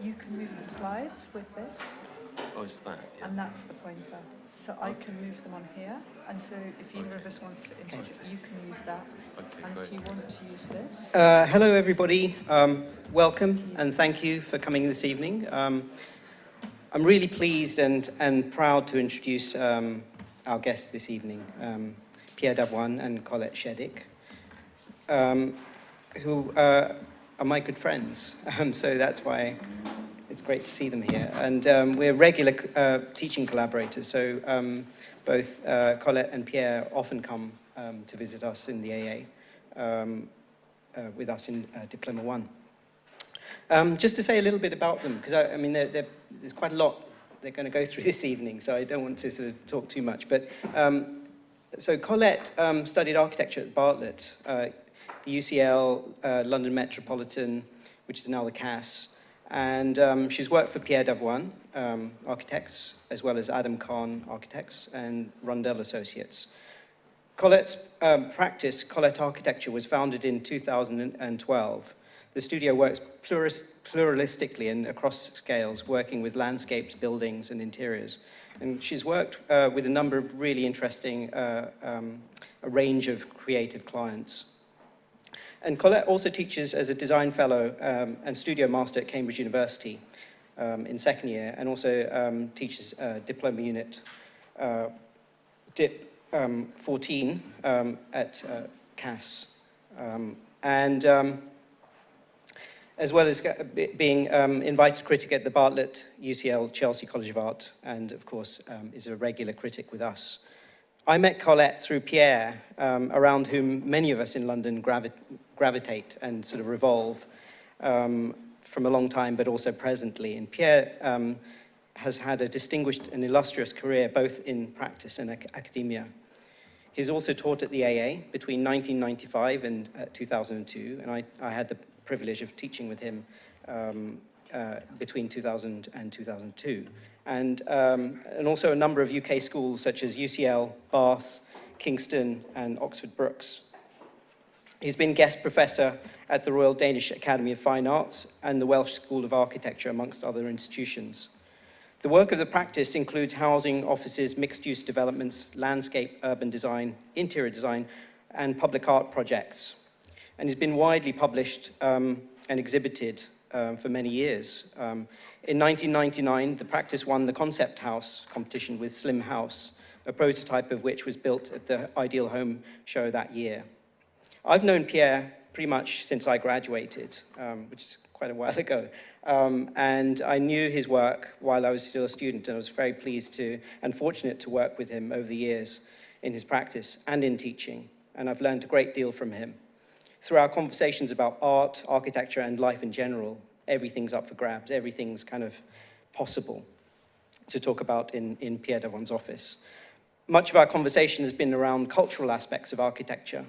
you can move the slides with this. Oh, it's that, yeah. And that's the pointer. So I can move them on here, and so if either of us want to introduce, you can use that. Okay, and great. if you want to use this. Hello, everybody. Welcome, and thank you for coming this evening. I'm really pleased and proud to introduce our guests this evening, Pierre and Colette Sheddick, who are my good friends. So that's why it's great to see them here. And we're regular teaching collaborators, so both Colette and Pierre often come to visit us in the AA, with us in Diploma 1. Just to say a little bit about them, because I mean, there's quite a lot they're going to go through this evening, so I don't want to sort of talk too much. But so Colette studied architecture at Bartlett, the UCL, London Metropolitan, which is now the CAS, and she's worked for Pierre Davoine Architects, as well as Adam Kahn Architects and Rundell Associates. Colette's practice, Colette Architecture, was founded in 2012. The studio works pluralistically and across scales, working with landscapes, buildings, and interiors. And she's worked with a number of really interesting, a range of creative clients. And Colette also teaches as a design fellow and studio master at Cambridge University in second year, and also teaches diploma unit DIP 14 at CAS. As well as being invited critic at the Bartlett, UCL, Chelsea College of Art, and of course is a regular critic with us. I met Colette through Pierre, around whom many of us in London gravitate and sort of revolve from a long time, but also presently. And Pierre has had a distinguished and illustrious career, both in practice and academia. He's also taught at the AA between 1995 and 2002, and I had the privilege of teaching with him between 2000 and 2002. And also a number of UK schools such as UCL, Bath, Kingston, and Oxford Brookes. He's been guest professor at the Royal Danish Academy of Fine Arts and the Welsh School of Architecture, amongst other institutions. The work of the practice includes housing, offices, mixed-use developments, landscape, urban design, interior design, and public art projects. And he's been widely published and exhibited for many years. In 1999, the practice won the Concept House competition with Slim House, a prototype of which was built at the Ideal Home show that year. I've known Pierre pretty much since I graduated, which is quite a while ago. And I knew his work while I was still a student, and I was very pleased to and fortunate to work with him over the years in his practice and in teaching. And I've learned a great deal from him. Through our conversations about art, architecture, and life in general, everything's up for grabs, everything's kind of possible to talk about in Pierre Davoine's office. Much of our conversation has been around cultural aspects of architecture.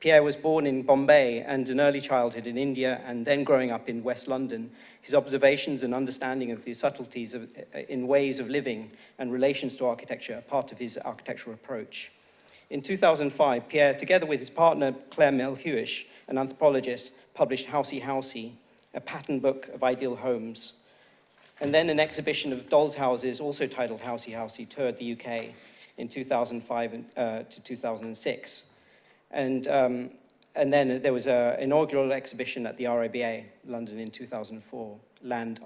Pierre was born in Bombay and an early childhood in India, and then growing up in West London. His observations and understanding of the subtleties in ways of living and relations to architecture are part of his architectural approach. In 2005, Pierre, together with his partner Claire Milne-Hewish, an anthropologist, published Housey Housey, a pattern book of ideal homes. And then an exhibition of dolls' houses, also titled Housey Housey, toured the UK in 2005 to 2006. And then there was an inaugural exhibition at the RIBA, London, in 2004, Land,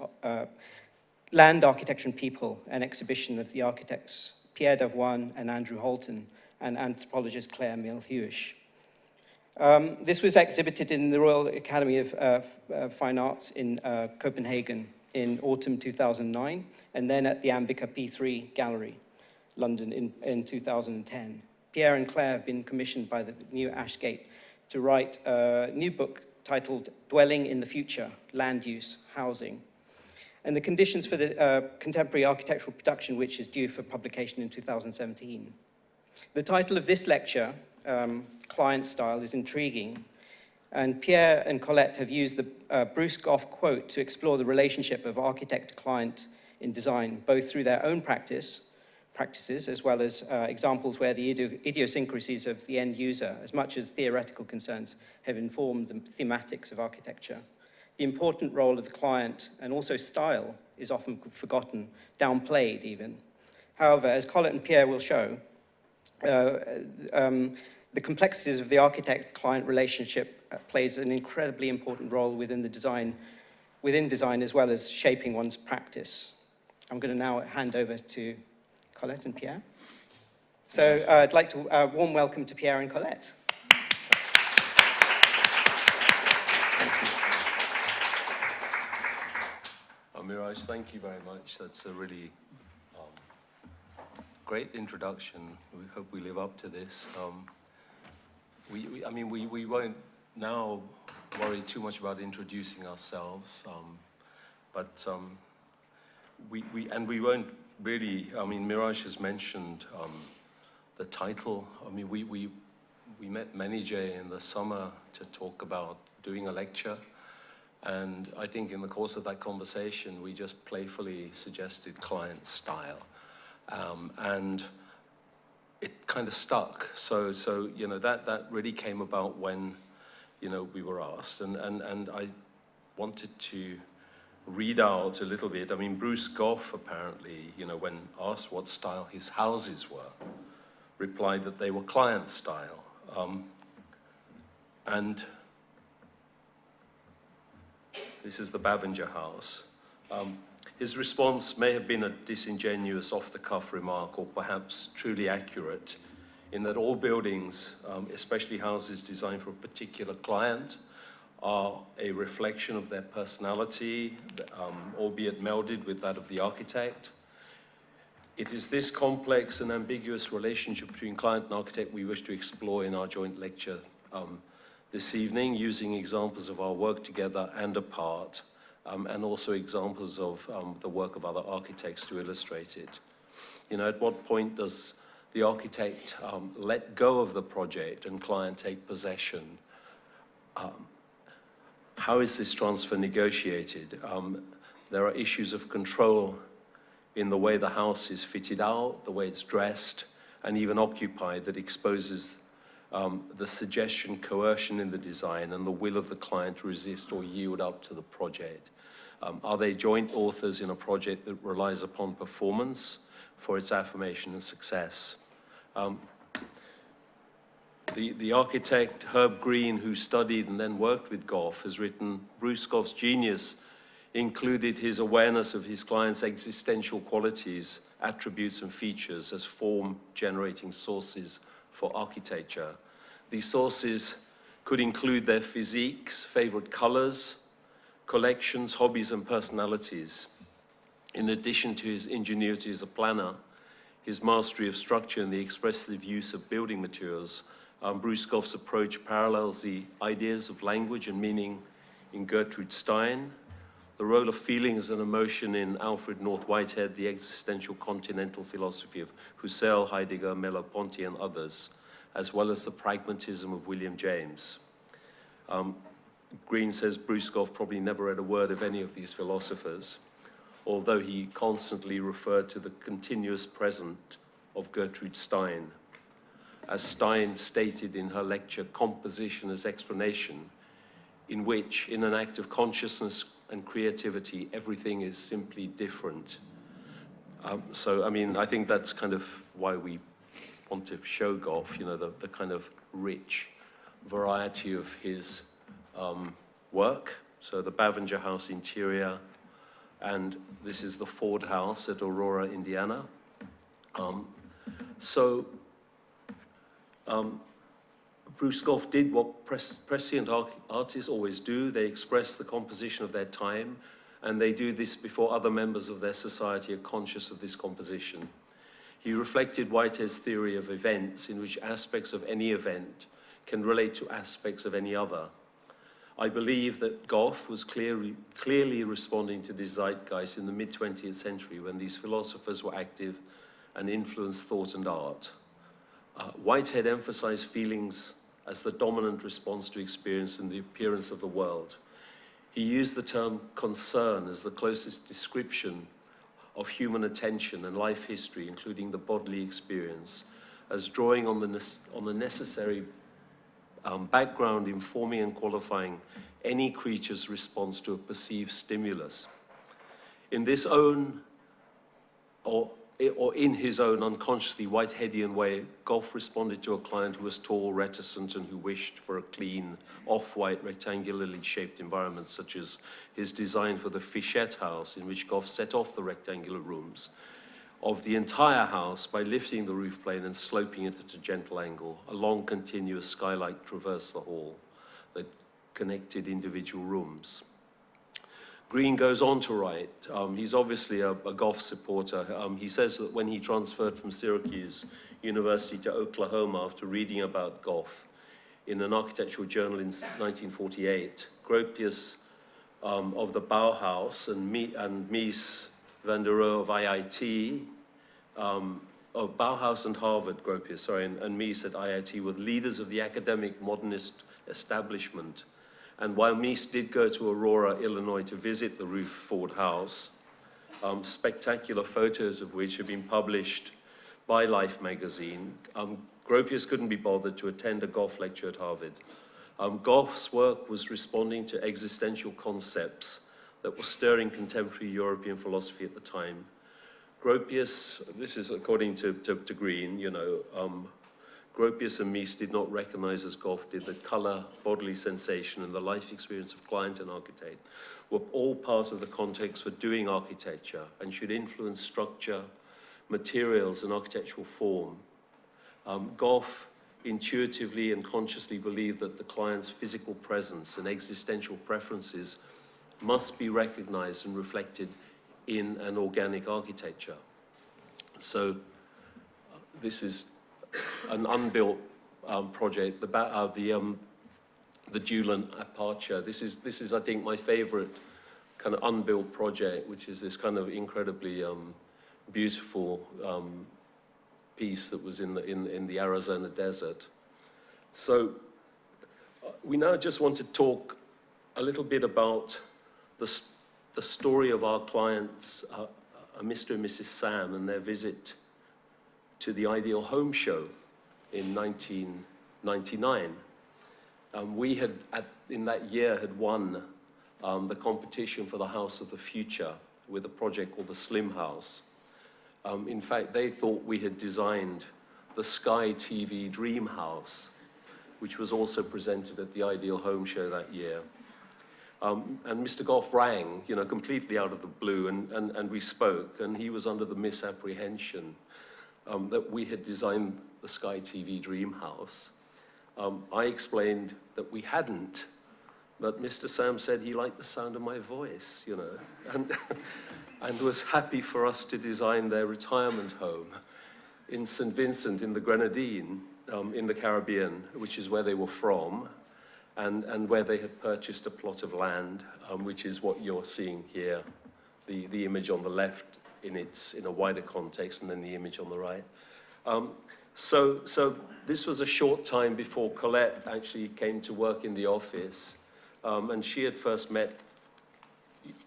Architecture and People, an exhibition of the architects Pierre Davoine and Andrew Holton, and anthropologist Claire Milne-Hewish. This was exhibited in the Royal Academy of Fine Arts in Copenhagen in autumn 2009, and then at the Ambica P3 Gallery, London, in 2010. Pierre and Claire have been commissioned by the New Ashgate to write a new book titled Dwelling in the Future, Land Use, Housing, and the conditions for the contemporary architectural production, which is due for publication in 2017. The title of this lecture, Client Style, is intriguing, and Pierre and Colette have used the Bruce Goff quote to explore the relationship of architect-client in design, both through their own practices, as well as examples where the idiosyncrasies of the end user, as much as theoretical concerns, have informed the thematics of architecture. the important role of the client and also style is often forgotten, downplayed even. However, as Colette and Pierre will show, the complexities of the architect-client relationship plays an incredibly important role within design as well as shaping one's practice. I'm going to now hand over to Colette and Pierre. So I'd like to warm welcome to Pierre and Colette. Miraj, thank you very much. That's a really great introduction. We hope we live up to this. We won't now worry too much about introducing ourselves, but we won't really. I mean, Miraj has mentioned the title. I mean, we met Menijay in the summer to talk about doing a lecture. And I think in the course of that conversation, we just playfully suggested client style. And it kind of stuck. So you know, that really came about when, you know, we were asked. And I wanted to read out a little bit. I mean, Bruce Goff apparently, you know, when asked what style his houses were, replied that they were client style. And this is the Bavinger house. His response may have been a disingenuous, off-the-cuff remark, or perhaps truly accurate, in that all buildings, especially houses designed for a particular client, are a reflection of their personality, albeit melded with that of the architect. It is this complex and ambiguous relationship between client and architect we wish to explore in our joint lecture this evening, using examples of our work together and apart, and also examples of the work of other architects to illustrate it. You know, at what point does the architect let go of the project and client take possession? How is this transfer negotiated? There are issues of control in the way the house is fitted out, the way it's dressed, and even occupied, that exposes the suggestion, coercion in the design, and the will of the client to resist or yield up to the project. Are they joint authors in a project that relies upon performance for its affirmation and success? The architect, Herb Green, who studied and then worked with Goff, has written, Bruce Goff's genius included his awareness of his client's existential qualities, attributes, and features as form-generating sources for architecture. These sources could include their physiques, favorite colors, collections, hobbies, and personalities. In addition to his ingenuity as a planner, his mastery of structure and the expressive use of building materials, Bruce Goff's approach parallels the ideas of language and meaning in Gertrude Stein, the role of feelings and emotion in Alfred North Whitehead, the existential continental philosophy of Husserl, Heidegger, Merleau-Ponty, and others, as well as the pragmatism of William James. Green says Bruce Goff probably never read a word of any of these philosophers, although he constantly referred to the continuous present of Gertrude Stein. As Stein stated in her lecture, Composition as Explanation, in which, in an act of consciousness and creativity, everything is simply different. So, I mean, I think that's kind of why we want to show Goff, you know, the kind of rich variety of his work. So the Bavinger house interior, and this is the Ford house at Aurora, Indiana. Bruce Goff did what prescient artists always do. They express the composition of their time, and they do this before other members of their society are conscious of this composition. He reflected Whitehead's theory of events, in which aspects of any event can relate to aspects of any other. I believe that Goff was clearly responding to this zeitgeist in the mid-20th century, when these philosophers were active and influenced thought and art. Whitehead emphasized feelings as the dominant response to experience and the appearance of the world. He used the term concern as the closest description of human attention and life history, including the bodily experience, as drawing on the necessary background informing and qualifying any creature's response to a perceived stimulus. In this own, or in his own unconsciously Whiteheadian way, Goff responded to a client who was tall, reticent, and who wished for a clean, off-white, rectangularly shaped environment, such as his design for the Fichette house, in which Goff set off the rectangular rooms of the entire house by lifting the roof plane and sloping it at a gentle angle. A long, continuous skylight traversed the hall that connected individual rooms. Green goes on to write, he's obviously a Goff supporter. He says that when he transferred from Syracuse University to Oklahoma after reading about Goff in an architectural journal in 1948, Gropius of the Bauhaus and Mies van der Rohe of IIT, of Bauhaus and Harvard, Gropius, sorry, and Mies at IIT were leaders of the academic modernist establishment. And while Mies did go to Aurora, Illinois to visit the roof-forward house, spectacular photos of which have been published by Life magazine, Gropius couldn't be bothered to attend a Goff lecture at Harvard. Goff's work was responding to existential concepts that were stirring contemporary European philosophy at the time. Gropius, this is according to Green, you know, Gropius and Mies did not recognize, as Goff did, the color, bodily sensation, and the life experience of client and architect were all part of the context for doing architecture and should influence structure, materials, and architectural form. Goff intuitively and consciously believed that the client's physical presence and existential preferences must be recognized and reflected in an organic architecture. So this is an unbuilt project, the Julian Aperture. This is, I think, my favorite kind of unbuilt project, which is this kind of incredibly beautiful piece that was in the Arizona desert. So we now just want to talk a little bit about the story of our clients, Mr. and Mrs. Sam, and their visit to the Ideal Home Show in 1999. We had, in that year, had won the competition for the House of the Future with a project called the Slim House. In fact, they thought we had designed the Sky TV Dream House, which was also presented at the Ideal Home Show that year. And Mr. Goff rang, you know, completely out of the blue, and we spoke, and he was under the misapprehension that we had designed the Sky TV Dream House. I explained that we hadn't, but Mr. Sam said he liked the sound of my voice, you know, and was happy for us to design their retirement home in St. Vincent in the Grenadine, in the Caribbean, which is where they were from, and where they had purchased a plot of land, which is what you're seeing here, the image on the left in a wider context, and then the image on the right. So this was a short time before Colette actually came to work in the office, and she had first met,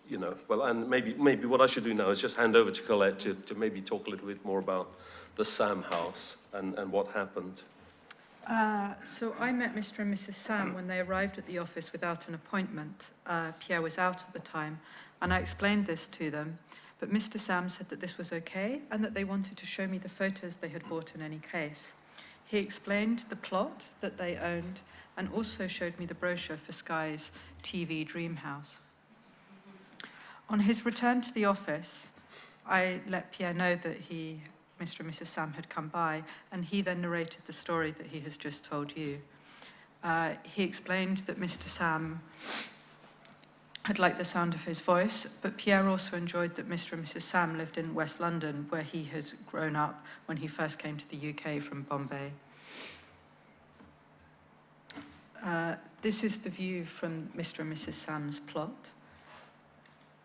you know, well, and maybe what I should do now is just hand over to Colette to maybe talk a little bit more about the Sam house and what happened. So I met Mr. and Mrs. Sam when they arrived at the office without an appointment. Pierre was out at the time, and I explained this to them, but Mr. Sam said that this was okay and that they wanted to show me the photos they had bought in any case. He explained the plot that they owned and also showed me the brochure for Sky's TV Dream House. On his return to the office, I let Pierre know that Mr. and Mrs. Sam had come by, and he then narrated the story that he has just told you. He explained that Mr. Sam had liked the sound of his voice, but Pierre also enjoyed that Mr. and Mrs. Sam lived in West London, where he had grown up when he first came to the UK from Bombay. This is the view from Mr. and Mrs. Sam's plot,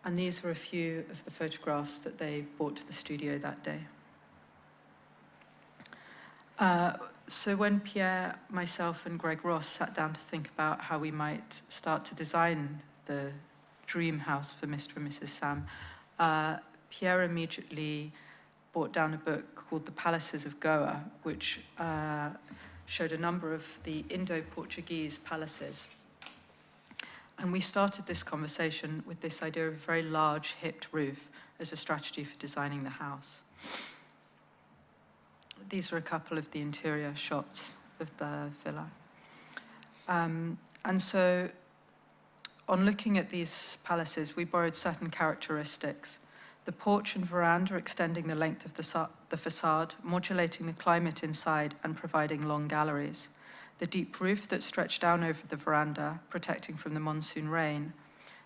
and these are a few of the photographs that they brought to the studio that day. So when Pierre, myself, and Greg Ross sat down to think about how we might start to design the dream house for Mr. and Mrs. Sam, Pierre immediately brought down a book called The Palaces of Goa, which showed a number of the Indo-Portuguese palaces. And we started this conversation with this idea of a very large hipped roof as a strategy for designing the house. These are a couple of the interior shots of the villa. And so on looking at these palaces, we borrowed certain characteristics. The porch and veranda extending the length of the facade, modulating the climate inside and providing long galleries. The deep roof that stretched down over the veranda, protecting from the monsoon rain.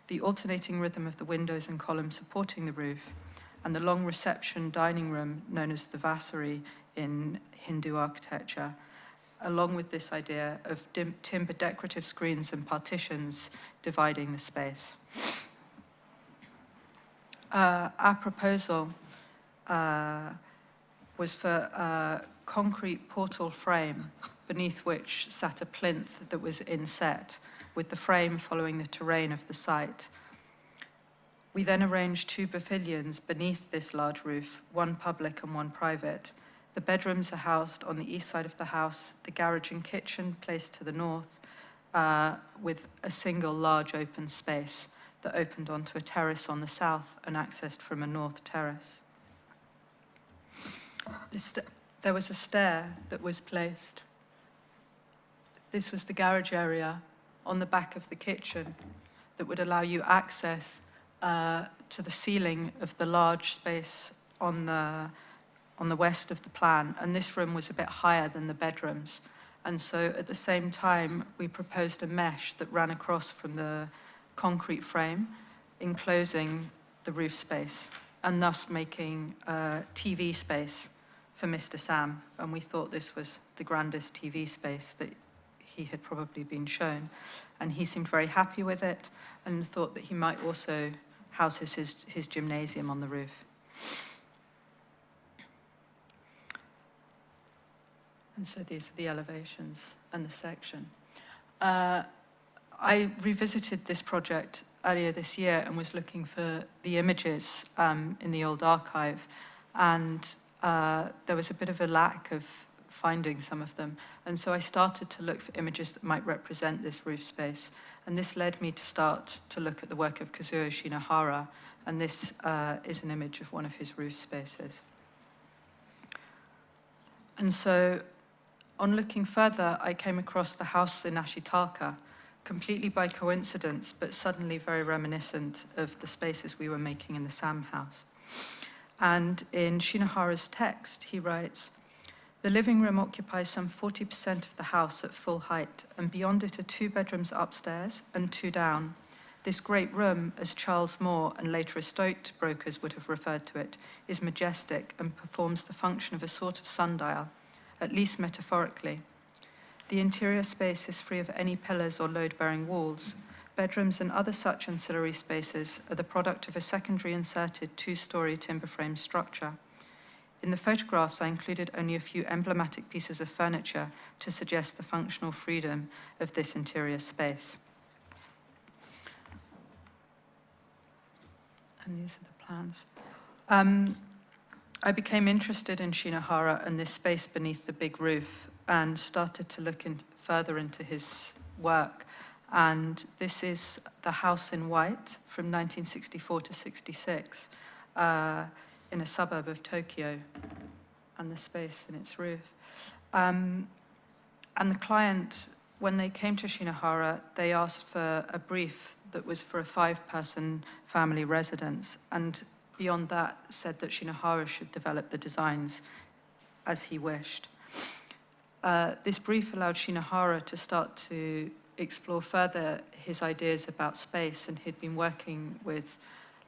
The alternating rhythm of the windows and columns supporting the roof. And the long reception dining room known as the Vasari in Hindu architecture, along with this idea of timber decorative screens and partitions dividing the space. Our proposal was for a concrete portal frame beneath which sat a plinth that was inset, with the frame following the terrain of the site. We then arranged 2 pavilions beneath this large roof, one public and one private. The bedrooms are housed on the east side of the house, the garage and kitchen placed to the north, with a single large open space that opened onto a terrace on the south and accessed from a north terrace. There was a stair that was placed. This was the garage area on the back of the kitchen that would allow you access to the ceiling of the large space on the west of the plan, and this room was a bit higher than the bedrooms. And so at the same time, we proposed a mesh that ran across from the concrete frame, enclosing the roof space, and thus making a TV space for Mr. Sam. And we thought this was the grandest TV space that he had probably been shown. And he seemed very happy with it and thought that he might also house his gymnasium on the roof. And so these are the elevations and the section. I revisited this project earlier this year and was looking for the images in the old archive, and there was a bit of a lack of finding some of them. And so I started to look for images that might represent this roof space. And this led me to start to look at the work of Kazuo Shinohara, and this is an image of one of his roof spaces. And so on looking further, I came across the house in Ashitaka, completely by coincidence, but suddenly very reminiscent of the spaces we were making in the Sam house. And in Shinohara's text, he writes, "The living room occupies some 40% of the house at full height, and beyond it are 2 bedrooms upstairs and 2 down. This great room, as Charles Moore and later estate brokers would have referred to it, is majestic and performs the function of a sort of sundial, at least metaphorically. The interior space is free of any pillars or load-bearing walls. Bedrooms and other such ancillary spaces are the product of a secondary inserted 2-story timber frame structure. In the photographs, I included only a few emblematic pieces of furniture to suggest the functional freedom of this interior space." And these are the plans. I became interested in Shinohara and this space beneath the big roof and started to look further into his work. And this is the house in white from 1964 to 66 in a suburb of Tokyo, and the space in its roof. And the client, when they came to Shinohara, they asked for a brief that was for a 5-person family residence, and beyond that said that Shinohara should develop the designs as he wished. This brief allowed Shinohara to start to explore further his ideas about space, and he'd been working with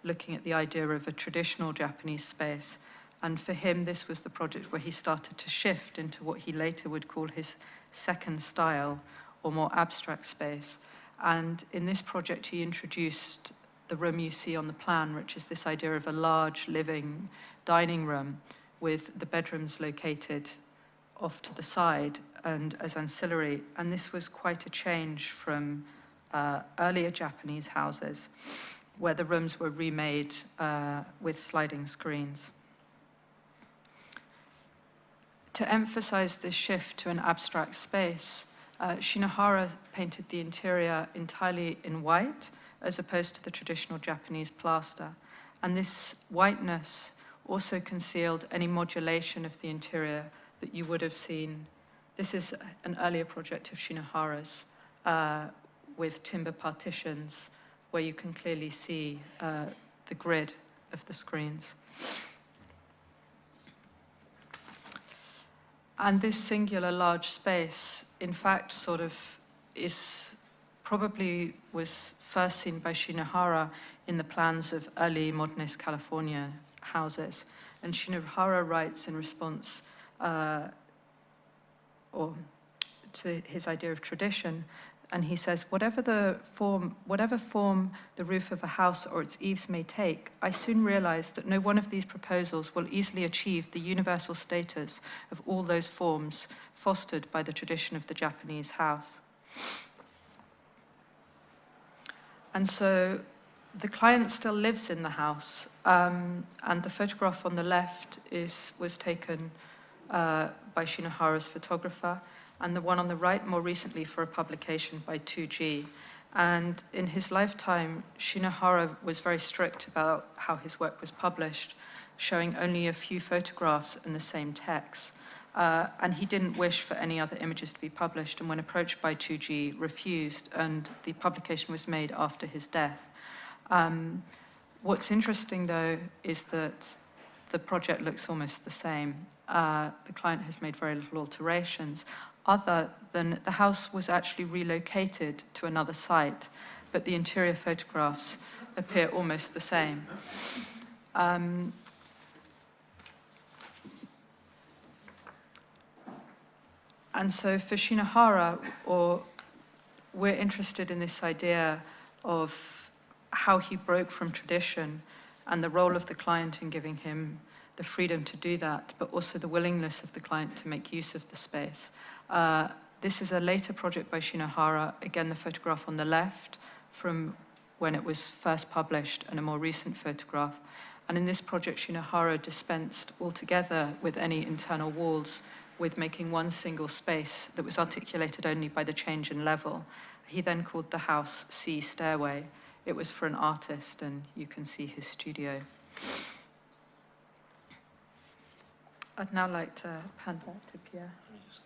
looking at the idea of a traditional Japanese space. And for him, this was the project where he started to shift into what he later would call his second style, or more abstract space. And in this project, he introduced the room you see on the plan, which is this idea of a large living dining room with the bedrooms located off to the side and as ancillary. And this was quite a change from earlier Japanese houses, where the rooms were remade with sliding screens. To emphasize this shift to an abstract space, Shinohara painted the interior entirely in white, as opposed to the traditional Japanese plaster. And this whiteness also concealed any modulation of the interior that you would have seen. This is an earlier project of Shinohara's with timber partitions, where you can clearly see the grid of the screens. And this singular large space, in fact, sort of probably was first seen by Shinohara in the plans of early modernist California houses. And Shinohara writes in response or to his idea of tradition, and he says, whatever form the roof of a house or its eaves may take, I soon realized that no one of these proposals will easily achieve the universal status of all those forms fostered by the tradition of the Japanese house. And so the client still lives in the house, and the photograph on the left was taken by Shinohara's photographer, and the one on the right more recently for a publication by 2G. And in his lifetime, Shinohara was very strict about how his work was published, showing only a few photographs in the same text. And he didn't wish for any other images to be published, and when approached by 2G, refused, and the publication was made after his death. What's interesting, though, is that the project looks almost the same. The client has made very little alterations, other than the house was actually relocated to another site, but the interior photographs appear almost the same. And so for Shinohara, we're interested in this idea of how he broke from tradition and the role of the client in giving him the freedom to do that, but also the willingness of the client to make use of the space. This is a later project by Shinohara, again the photograph on the left from when it was first published, and a more recent photograph. And in this project, Shinohara dispensed altogether with any internal walls, with making one single space that was articulated only by the change in level. He then called the house C Stairway. It was for an artist, and you can see his studio. I'd now like to hand back to Pierre. Let me just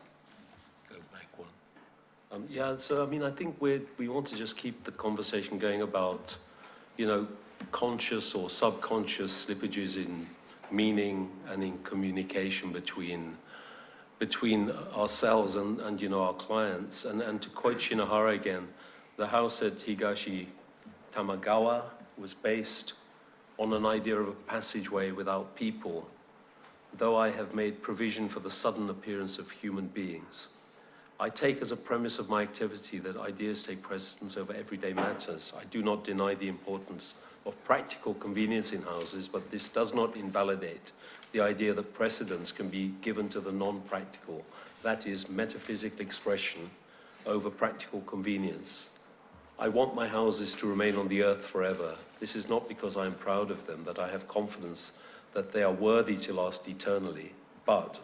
go back one. Yeah, so I mean, I think we want to just keep the conversation going about, conscious or subconscious slippages in meaning and in communication between ourselves and our clients. And to quote Shinohara again, the house at Higashi Tamagawa was based on an idea of a passageway without people, though I have made provision for the sudden appearance of human beings. I take as a premise of my activity that ideas take precedence over everyday matters. I do not deny the importance of practical convenience in houses, but this does not invalidate the idea that precedence can be given to the non-practical, that is, metaphysical expression over practical convenience. I want my houses to remain on the earth forever. This is not because I am proud of them, that I have confidence that they are worthy to last eternally, but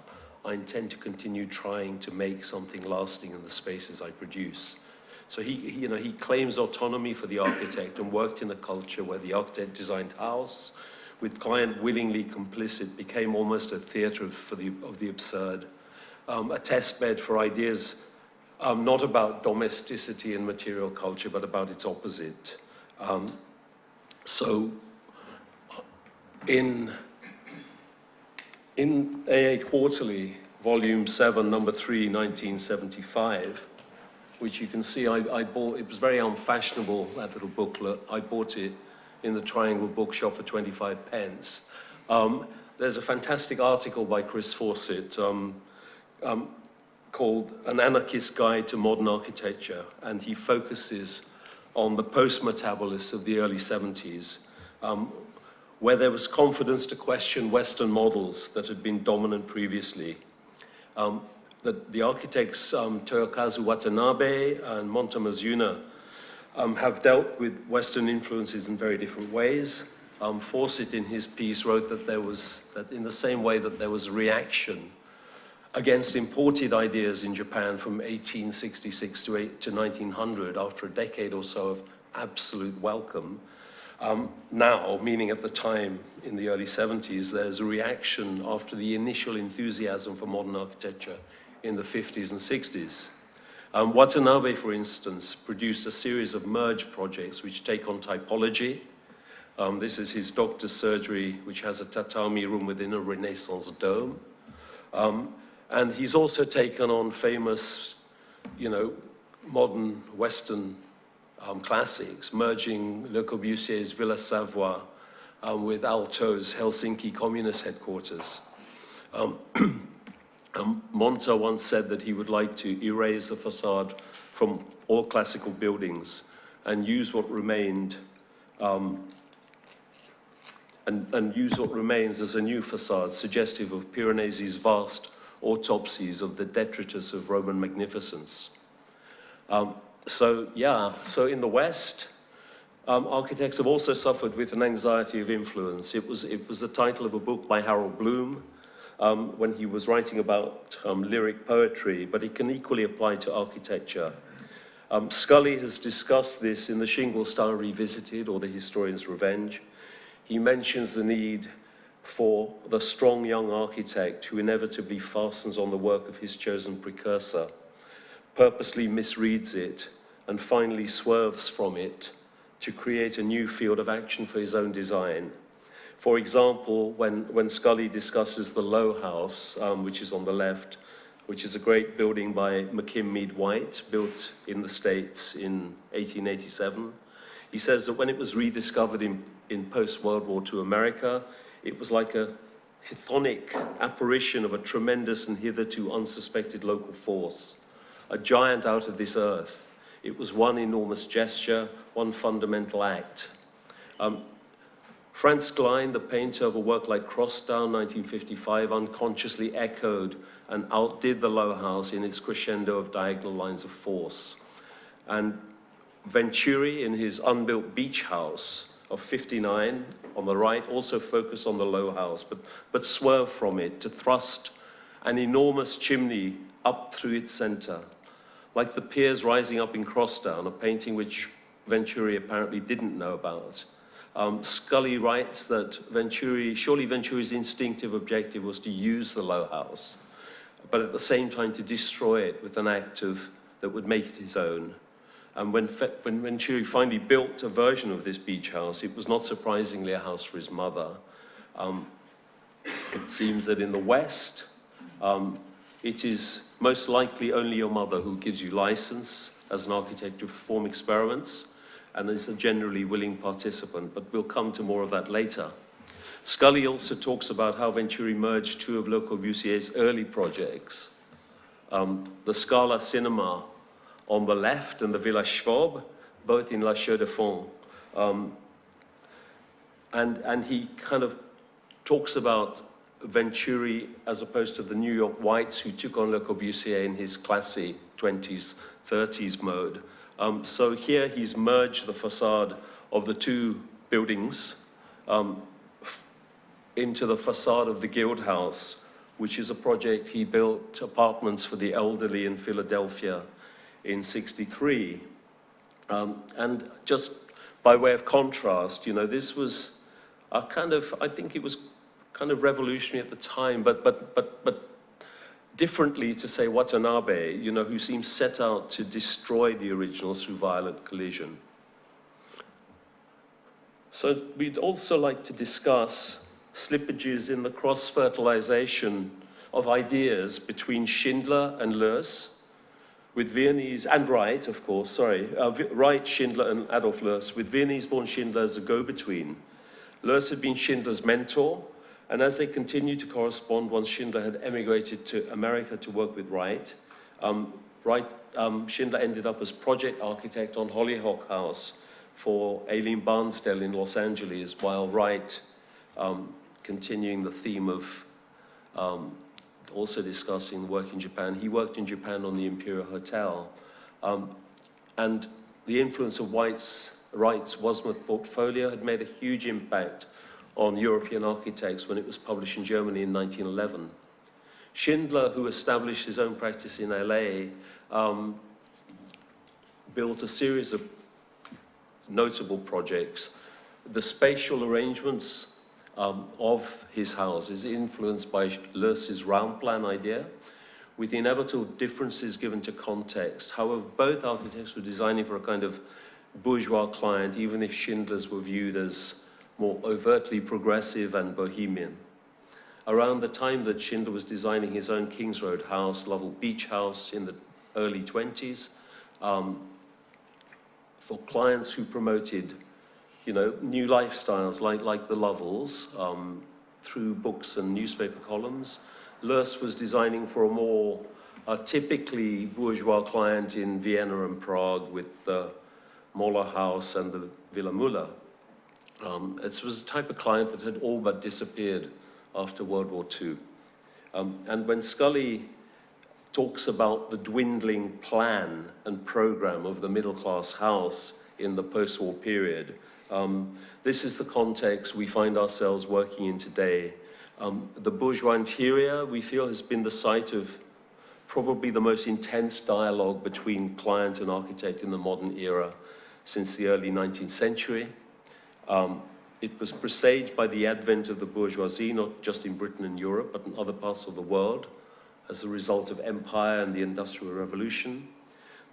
I intend to continue trying to make something lasting in the spaces I produce. So he claims autonomy for the architect and worked in a culture where the architect designed house, with client willingly complicit, became almost a theater of the absurd, a test bed for ideas not about domesticity and material culture, but about its opposite. So in AA Quarterly, Volume 7, Number 3, 1975, which you can see I bought, it was very unfashionable, that little booklet. I bought it in the Triangle Bookshop for 25 pence. There's a fantastic article by Chris Fawcett called An Anarchist Guide to Modern Architecture, and he focuses on the post-metabolists of the early 70s, where there was confidence to question Western models that had been dominant previously. The architects Toyokazu Watanabe and Montemazuna have dealt with Western influences in very different ways. Fawcett in his piece wrote that in the same way that there was a reaction against imported ideas in Japan from 1866 to 1900, after a decade or so of absolute welcome. Now, meaning at the time in the early 70s, there's a reaction after the initial enthusiasm for modern architecture in the 50s and 60s. Watanabe, for instance, produced a series of merge projects which take on typology. This is his doctor's surgery, which has a tatami room within a Renaissance dome. And he's also taken on famous, modern Western classics, merging Le Corbusier's Villa Savoie with Aalto's Helsinki Communist headquarters. Monta once said that he would like to erase the facade from all classical buildings and use what remained, and use what remains as a new facade, suggestive of Piranesi's vast autopsies of the detritus of Roman magnificence. So in the West, architects have also suffered with an anxiety of influence. It was the title of a book by Harold Bloom when he was writing about lyric poetry, but it can equally apply to architecture. Scully has discussed this in The Shingle Style Revisited, or The Historian's Revenge. He mentions the need for the strong young architect who inevitably fastens on the work of his chosen precursor, purposely misreads it, and finally swerves from it to create a new field of action for his own design. For example, when Scully discusses the Low House, which is on the left, which is a great building by McKim Mead White, built in the States in 1887, he says that when it was rediscovered in post-World War II America, it was like a chthonic apparition of a tremendous and hitherto unsuspected local force, a giant out of this earth. It was one enormous gesture, one fundamental act. Franz Klein, the painter of a work like Crosstown, 1955, unconsciously echoed and outdid the Low House in its crescendo of diagonal lines of force. And Venturi, in his unbuilt beach house of 59, on the right, also focused on the Low House, but swerved from it to thrust an enormous chimney up through its center, like the piers rising up in Crosstown, a painting which Venturi apparently didn't know about. Scully writes that surely Venturi's instinctive objective was to use the Low House, but at the same time to destroy it with an act that would make it his own. And when Venturi finally built a version of this beach house, it was not surprisingly a house for his mother. It seems that in the West, it is most likely only your mother who gives you license as an architect to perform experiments and is a generally willing participant, but we'll come to more of that later. Scully also talks about how Venturi merged two of Le Corbusier's early projects, the Scala Cinema on the left and the Villa Schwab, both in La Chaux-de-Fonds. And he kind of talks about Venturi as opposed to the New York Whites who took on Le Corbusier in his classy 20s, 30s mode. So here he's merged the facade of the two buildings into the facade of the Guild House, which is a project he built apartments for the elderly in Philadelphia in '63. And just by way of contrast, this was a kind of, I think it was kind of revolutionary at the time, but differently to say Watanabe, who seems set out to destroy the originals through violent collision. So we'd also like to discuss slippages in the cross-fertilization of ideas between Schindler and Loos, with Viennese, and Wright, of course, Wright, Schindler, and Adolf Loos, with Viennese-born Schindler as a go-between. Loos had been Schindler's mentor, and as they continued to correspond once Schindler had emigrated to America to work with Wright, Schindler ended up as project architect on Hollyhock House for Aileen Barnsdale in Los Angeles, while Wright, continuing the theme of also discussing work in Japan. He worked in Japan on the Imperial Hotel. And the influence of Wright's Wasmuth portfolio had made a huge impact on European architects when it was published in Germany in 1911. Schindler, who established his own practice in LA, built a series of notable projects. The spatial arrangements of his houses, influenced by Loess's round plan idea, with inevitable differences given to context. However, both architects were designing for a kind of bourgeois client, even if Schindler's were viewed as more overtly progressive and bohemian. Around the time that Schindler was designing his own Kings Road house, Lovell Beach House, in the early 20s, for clients who promoted, new lifestyles like the Lovells through books and newspaper columns, Loess was designing for a more typically bourgeois client in Vienna and Prague with the Moller House and the Villa Müller. It was a type of client that had all but disappeared after World War II. And when Scully talks about the dwindling plan and program of the middle-class house in the post-war period, this is the context we find ourselves working in today. The bourgeois interior, we feel, has been the site of probably the most intense dialogue between client and architect in the modern era since the early 19th century. It was presaged by the advent of the bourgeoisie, not just in Britain and Europe, but in other parts of the world, as a result of empire and the Industrial Revolution.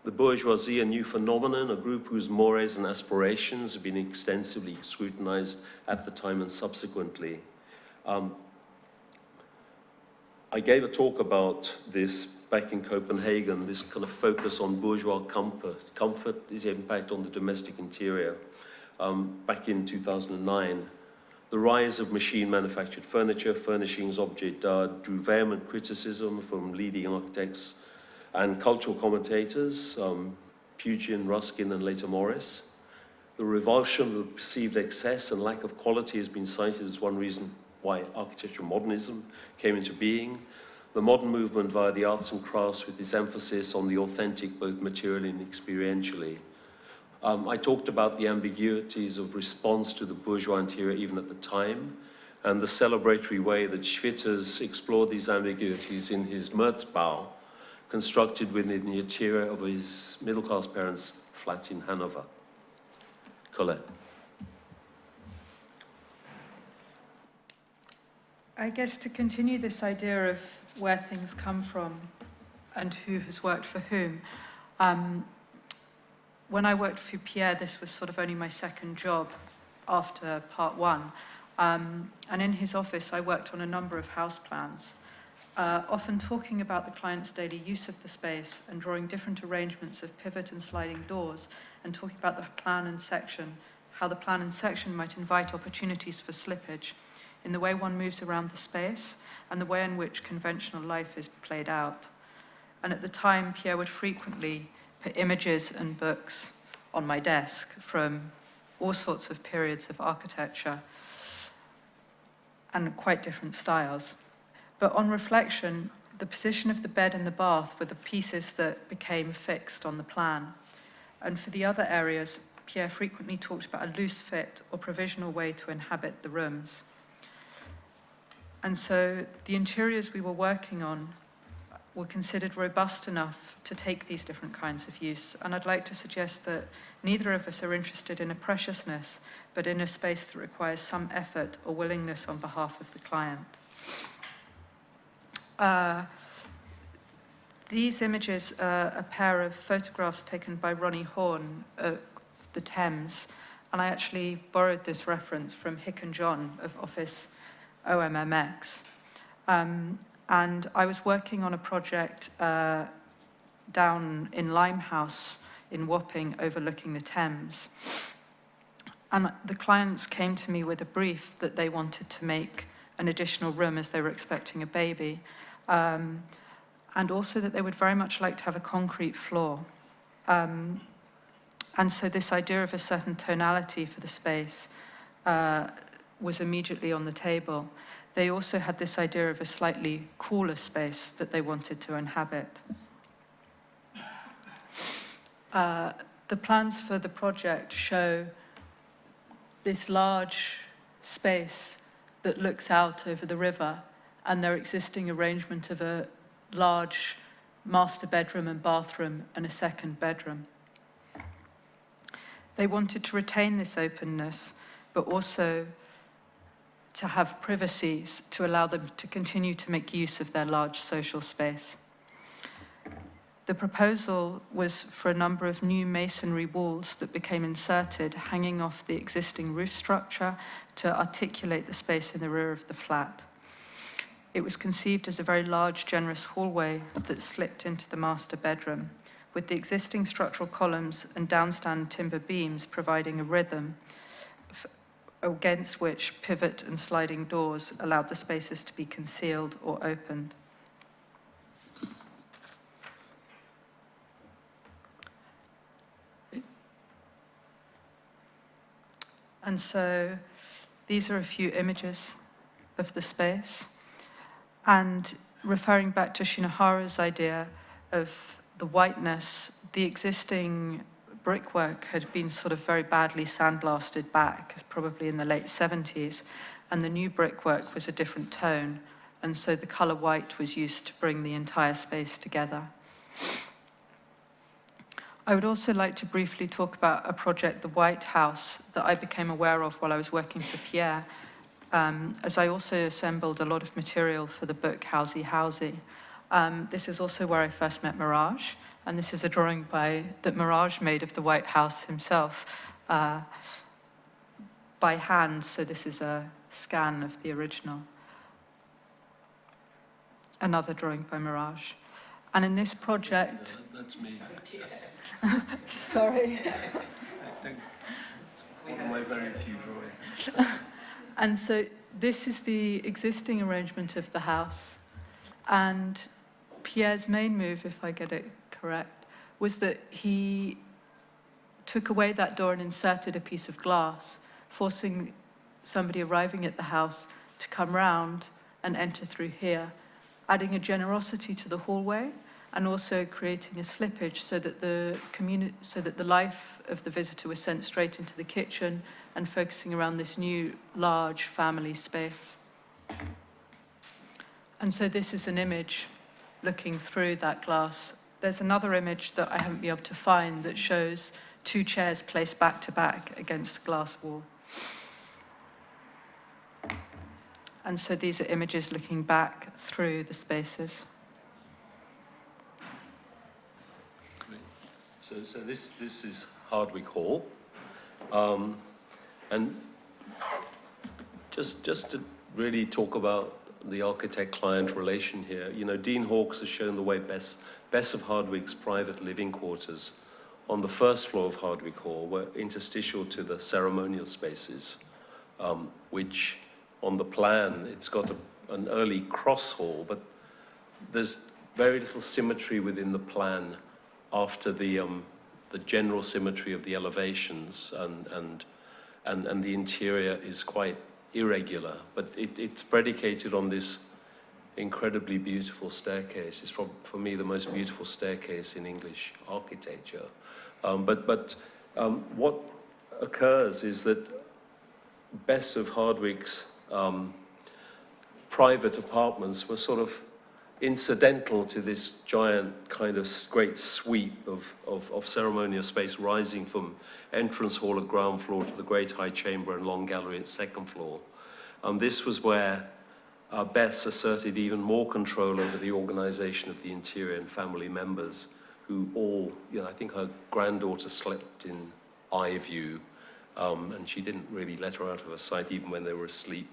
The bourgeoisie, a new phenomenon, a group whose mores and aspirations have been extensively scrutinized at the time and subsequently. I gave a talk about this back in Copenhagen, this kind of focus on bourgeois comfort, its impact on the domestic interior. Back in 2009, the rise of machine-manufactured furniture, furnishings, objets d'art, drew vehement criticism from leading architects and cultural commentators, Pugin, Ruskin, and later Morris. The revulsion of the perceived excess and lack of quality has been cited as one reason why architectural modernism came into being. The modern movement via the arts and crafts, with its emphasis on the authentic, both materially and experientially. I talked about the ambiguities of response to the bourgeois interior even at the time, and the celebratory way that Schwitters explored these ambiguities in his Merzbau, constructed within the interior of his middle-class parents' flat in Hanover. Colette. I guess to continue this idea of where things come from and who has worked for whom, when I worked for Pierre, this was sort of only my second job after part one. And in his office, I worked on a number of house plans, often talking about the client's daily use of the space and drawing different arrangements of pivot and sliding doors, and talking about the plan and section, how the plan and section might invite opportunities for slippage in the way one moves around the space and the way in which conventional life is played out. And at the time, Pierre would frequently put images and books on my desk from all sorts of periods of architecture and quite different styles. But on reflection, the position of the bed and the bath were the pieces that became fixed on the plan. And for the other areas, Pierre frequently talked about a loose fit or provisional way to inhabit the rooms. And so the interiors we were working on were considered robust enough to take these different kinds of use. And I'd like to suggest that neither of us are interested in a preciousness, but in a space that requires some effort or willingness on behalf of the client. These images are a pair of photographs taken by Ronnie Horn of the Thames, and I actually borrowed this reference from Hick and John of Office OMMX. And I was working on a project down in Limehouse in Wapping overlooking the Thames. And the clients came to me with a brief that they wanted to make an additional room as they were expecting a baby. And also that they would very much like to have a concrete floor. And so this idea of a certain tonality for the space was immediately on the table. They also had this idea of a slightly cooler space that they wanted to inhabit. The plans for the project show this large space that looks out over the river and their existing arrangement of a large master bedroom and bathroom and a second bedroom. They wanted to retain this openness, but also to have privacy to allow them to continue to make use of their large social space. The proposal was for a number of new masonry walls that became inserted, hanging off the existing roof structure to articulate the space in the rear of the flat. It was conceived as a very large, generous hallway that slipped into the master bedroom, with the existing structural columns and downstand timber beams providing a rhythm against which pivot and sliding doors allowed the spaces to be concealed or opened. And so these are a few images of the space. And referring back to Shinohara's idea of the whiteness, the existing brickwork had been sort of very badly sandblasted back, probably in the late 70s, and the new brickwork was a different tone, and so the colour white was used to bring the entire space together. I would also like to briefly talk about a project, the White House, that I became aware of while I was working for Pierre, as I also assembled a lot of material for the book Housey Housey. This is also where I first met Mirage, and this is a drawing that Mirage made of the White House himself by hand, so this is a scan of the original. Another drawing by Mirage. And in this project... That's me. Sorry. One of my very few drawings. And so this is the existing arrangement of the house. And Pierre's main move, if I get it correct, was that he took away that door and inserted a piece of glass, forcing somebody arriving at the house to come round and enter through here, adding a generosity to the hallway and also creating a slippage so that the life of the visitor was sent straight into the kitchen and focusing around this new large family space. And so this is an image looking through that glass. There's another image that I haven't been able to find that shows two chairs placed back to back against the glass wall. And so these are images looking back through the spaces. So this is Hardwick Hall, and just to really talk about the architect-client relation here, you know, Dean Hawkes has shown the way Bess of Hardwick's private living quarters on the first floor of Hardwick Hall were interstitial to the ceremonial spaces, which on the plan it's got an early cross hall, but there's very little symmetry within the plan after the general symmetry of the elevations, and the interior is quite irregular, but it's predicated on this incredibly beautiful staircase. It's probably, for me, the most beautiful staircase in English architecture. But what occurs is that Bess of Hardwick's private apartments were sort of incidental to this giant kind of great sweep of ceremonial space rising from entrance hall at ground floor to the great high chamber and long gallery at second floor. This was where Bess asserted even more control over the organization of the interior and family members who all, you know, I think her granddaughter slept in eye view, and she didn't really let her out of her sight even when they were asleep.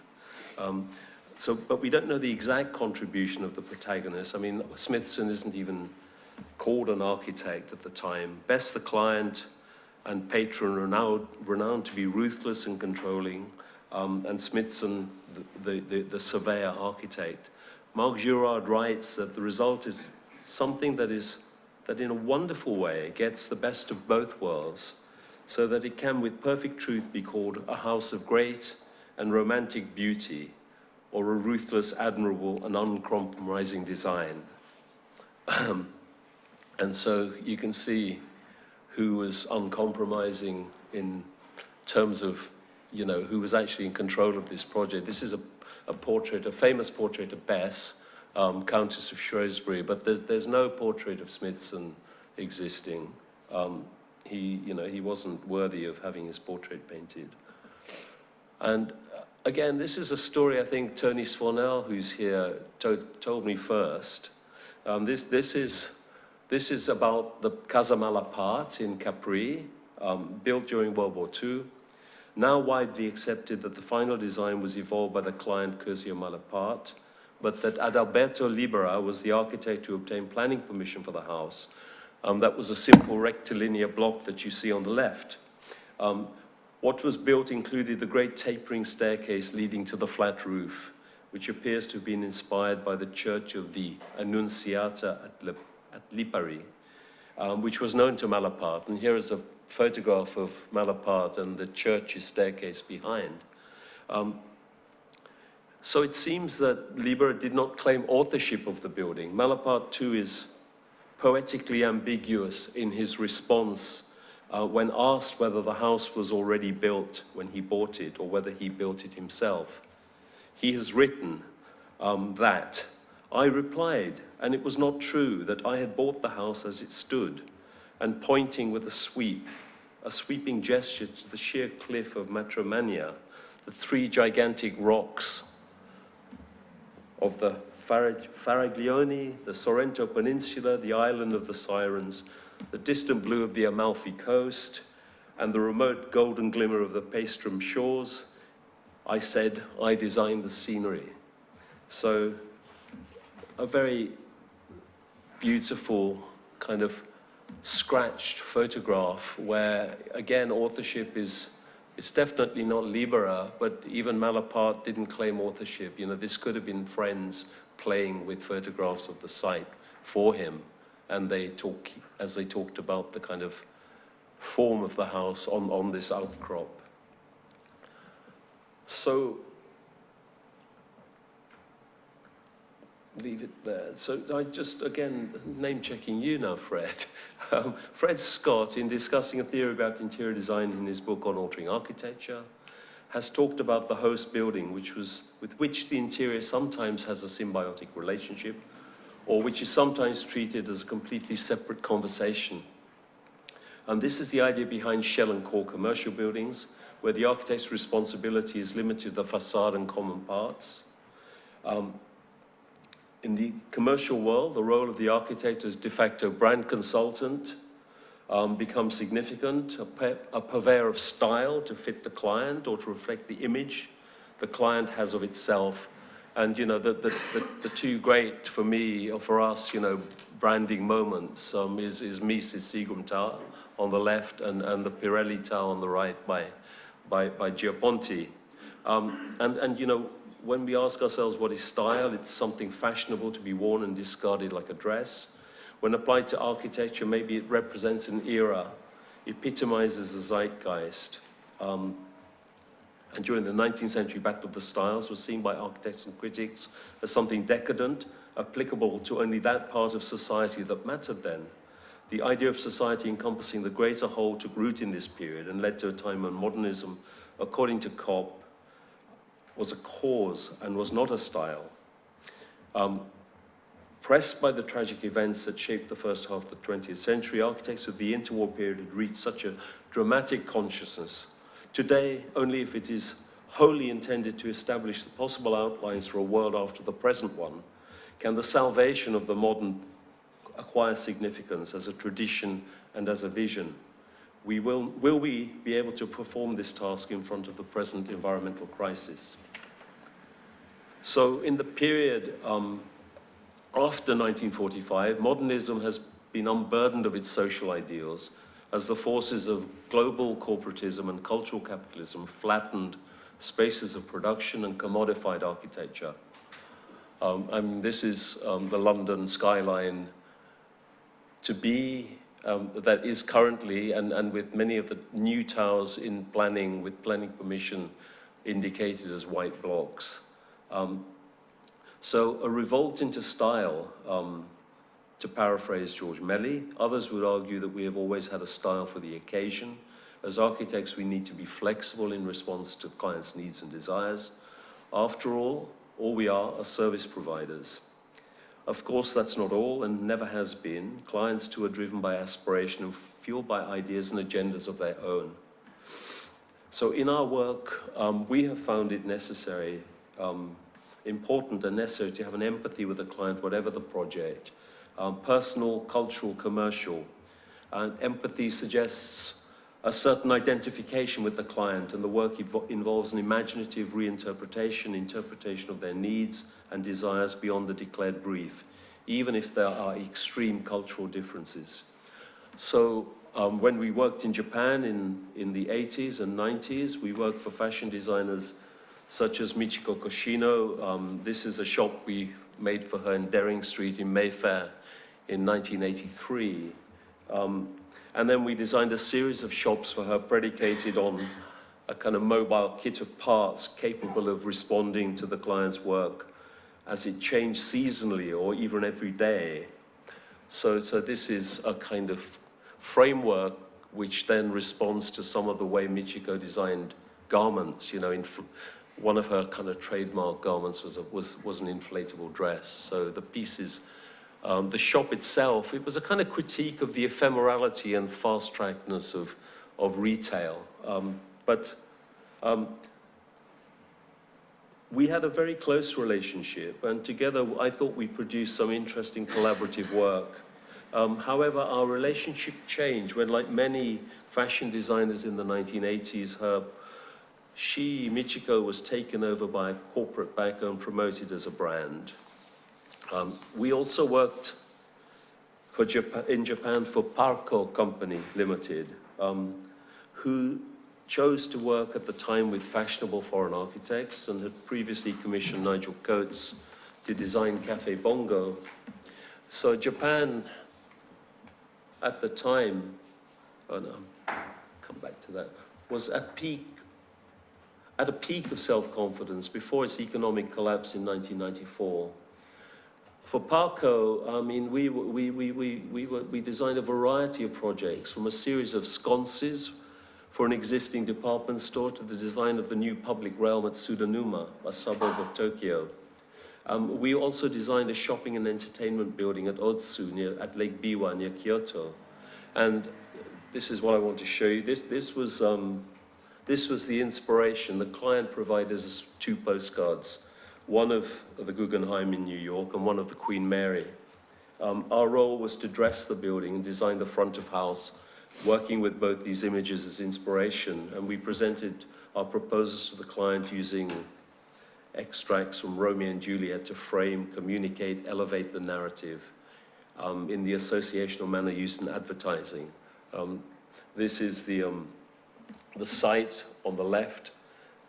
But we don't know the exact contribution of the protagonist. I mean, Smithson isn't even called an architect at the time. Bess, the client and patron, are renowned to be ruthless and controlling, and Smithson, the surveyor architect. Marc Girard writes that the result is something that in a wonderful way gets the best of both worlds, so that it can with perfect truth be called a house of great and romantic beauty, or a ruthless, admirable, and uncompromising design. And so you can see who was uncompromising in terms of, who was actually in control of this project. This is a portrait, a famous portrait of Bess, Countess of Shrewsbury, but there's no portrait of Smithson existing. He wasn't worthy of having his portrait painted. And again, this is a story I think Tony Swanell, who's here, told me first. This is about the Casa Malaparte in Capri, built during World War II. Now widely accepted that the final design was evolved by the client Curzio Malaparte, but that Adalberto Libera was the architect who obtained planning permission for the house. That was a simple rectilinear block that you see on the left. What was built included the great tapering staircase leading to the flat roof, which appears to have been inspired by the church of the Annunziata at Lipari, which was known to Malaparte. And here is a photograph of Malaparte and the church's staircase behind. So it seems that Libera did not claim authorship of the building. Malaparte too is poetically ambiguous in his response when asked whether the house was already built when he bought it or whether he built it himself. He has written that, I replied, and it was not true, that I had bought the house as it stood, and pointing with a sweeping gesture to the sheer cliff of Matromania, the three gigantic rocks of the Faraglioni, the Sorrento Peninsula, the island of the Sirens, the distant blue of the Amalfi coast, and the remote golden glimmer of the Paestum shores, I said, I designed the scenery. So a very beautiful kind of scratched photograph where, again, authorship it's definitely not Libera, but even Malaparte didn't claim authorship. This could have been friends playing with photographs of the site for him, and as they talked about the kind of form of the house on this outcrop. So, leave it there. So I just, again, name-checking you now, Fred. Fred Scott, in discussing a theory about interior design in his book on altering architecture, has talked about the host building, with which the interior sometimes has a symbiotic relationship, or which is sometimes treated as a completely separate conversation. And this is the idea behind shell and core commercial buildings, where the architect's responsibility is limited to the facade and common parts. In the commercial world, the role of the architect as de facto brand consultant becomes significant, a purveyor of style to fit the client or to reflect the image the client has of itself. And the two great, for me, or for us, branding moments is Mises Seagram Tower on the left and the Pirelli Tower on the right by Gioponti. When we ask ourselves what is style, it's something fashionable to be worn and discarded like a dress. When applied to architecture, maybe it represents an era, epitomizes a zeitgeist. And during the 19th century Battle of the Styles was seen by architects and critics as something decadent, applicable to only that part of society that mattered then. The idea of society encompassing the greater whole took root in this period and led to a time when modernism, according to Kopp, was a cause and was not a style. Pressed by the tragic events that shaped the first half of the 20th century, architects of the interwar period had reached such a dramatic consciousness. Today, only if it is wholly intended to establish the possible outlines for a world after the present one, can the salvation of the modern acquire significance as a tradition and as a vision. Will we be able to perform this task in front of the present environmental crisis? So in the period after 1945, modernism has been unburdened of its social ideals as the forces of global corporatism and cultural capitalism flattened spaces of production and commodified architecture. This is the London skyline to be that is currently, and with many of the new towers in planning, with planning permission, indicated as white blocks. So a revolt into style, to paraphrase George Melly. Others would argue that we have always had a style for the occasion, As architects, we need to be flexible in response to clients' needs and desires. After all we are service providers. Of course, that's not all and never has been. Clients too are driven by aspiration and fueled by ideas and agendas of their own. So in our work, we have found it necessary, important and necessary to have an empathy with the client, whatever the project, personal, cultural, commercial. Empathy suggests a certain identification with the client, and the work involves an imaginative reinterpretation, interpretation of their needs and desires beyond the declared brief, even if there are extreme cultural differences. So when we worked in Japan in the 80s and 90s, we worked for fashion designers such as Michiko Koshino. This is a shop we made for her in Dering Street in Mayfair in 1983. And then we designed a series of shops for her predicated on a kind of mobile kit of parts capable of responding to the client's work as it changed seasonally or even every day. So this is a kind of framework which then responds to some of the way Michiko designed garments. You know, one of her kind of trademark garments was an inflatable dress. So the pieces, the shop itself, it was a kind of critique of the ephemerality and fast-trackedness of retail. But we had a very close relationship, and together I thought we produced some interesting collaborative work. However, our relationship changed when, like many fashion designers in the 1980s, Michiko was taken over by a corporate backer and promoted as a brand. We also worked in Japan for Parco Company Limited, who chose to work at the time with fashionable foreign architects and had previously commissioned Nigel Coates to design Café Bongo. So Japan, at the time, come back to that, was at a peak of self-confidence before its economic collapse in 1994. For Parco, I mean, we designed a variety of projects, from a series of sconces for an existing department store to the design of the new public realm at Sudanuma, a suburb of Tokyo. We also designed a shopping and entertainment building at Otsu, at Lake Biwa, near Kyoto. And this is what I want to show you. This was the inspiration. The client provided us two postcards, one of the Guggenheim in New York and one of the Queen Mary. Our role was to dress the building and design the front of house, working with both these images as inspiration. And we presented our proposals to the client using extracts from Romeo and Juliet to frame, communicate, elevate the narrative in the associational manner used in advertising. This is the site on the left,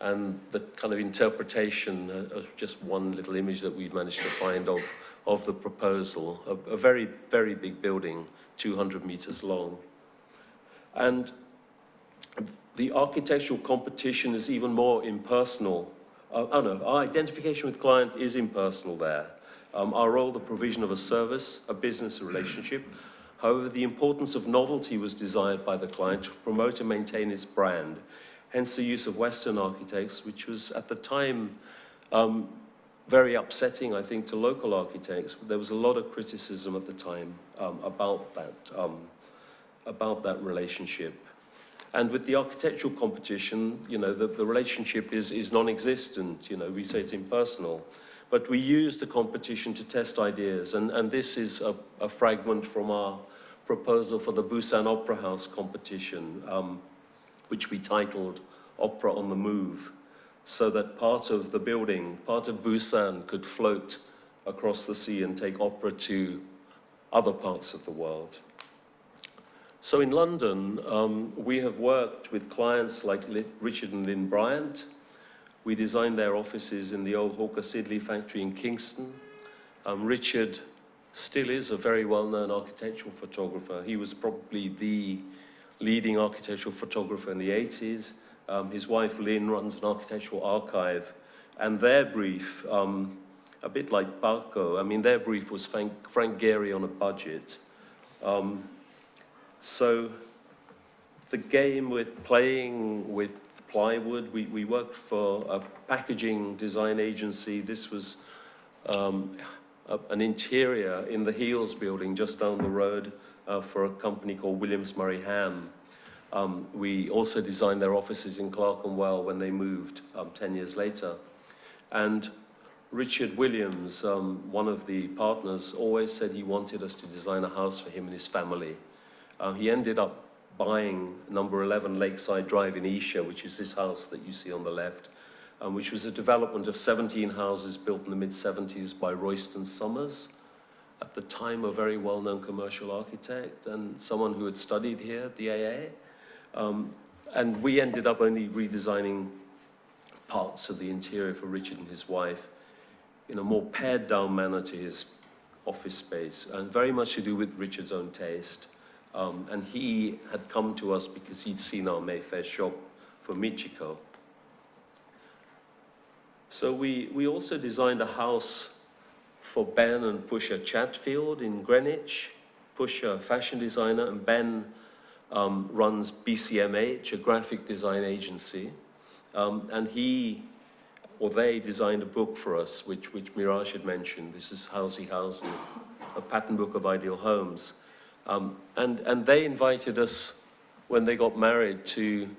and the kind of interpretation of just one little image that we've managed to find of the proposal, a very, very big building, 200 meters long. And the architectural competition is even more impersonal. Our identification with client is impersonal there. Our role, the provision of a service, a business relationship. However, the importance of novelty was desired by the client to promote and maintain its brand. Hence the use of Western architects, which was at the time very upsetting, I think, to local architects. There was a lot of criticism at the time about that relationship. And with the architectural competition, you know, the relationship is non-existent. You know, we say it's impersonal. But we use the competition to test ideas. And this is a fragment from our proposal for the Busan Opera House competition, which we titled Opera on the Move, so that part of the building, part of Busan, could float across the sea and take opera to other parts of the world. So in London, we have worked with clients like Richard and Lynn Bryant. We designed their offices in the old Hawker Siddeley factory in Kingston. Richard still is a very well-known architectural photographer. He was probably the leading architectural photographer in the 80s. His wife Lynn runs an architectural archive, and their brief, a bit like Parco, I mean, their brief was Frank Gehry on a budget. So the game with playing with plywood. We worked for a packaging design agency. This was an interior in the Heels building just down the road for a company called Williams Murray Ham. We also designed their offices in Clerkenwell when they moved 10 years later. And Richard Williams, one of the partners, always said he wanted us to design a house for him and his family. He ended up buying number 11 Lakeside Drive in Esher, which is this house that you see on the left, which was a development of 17 houses built in the mid-70s by Royston Summers, at the time a very well-known commercial architect and someone who had studied here at the AA. And we ended up only redesigning parts of the interior for Richard and his wife in a more pared-down manner to his office space, and very much to do with Richard's own taste. And he had come to us because he'd seen our Mayfair shop for Michiko. So we also designed a house for Ben and Pusha Chatfield in Greenwich. Pusha, fashion designer, and Ben runs BCMH, a graphic design agency. And they designed a book for us, which Mirage had mentioned. This is Housey Housey, a pattern book of ideal homes. And they invited us, when they got married, to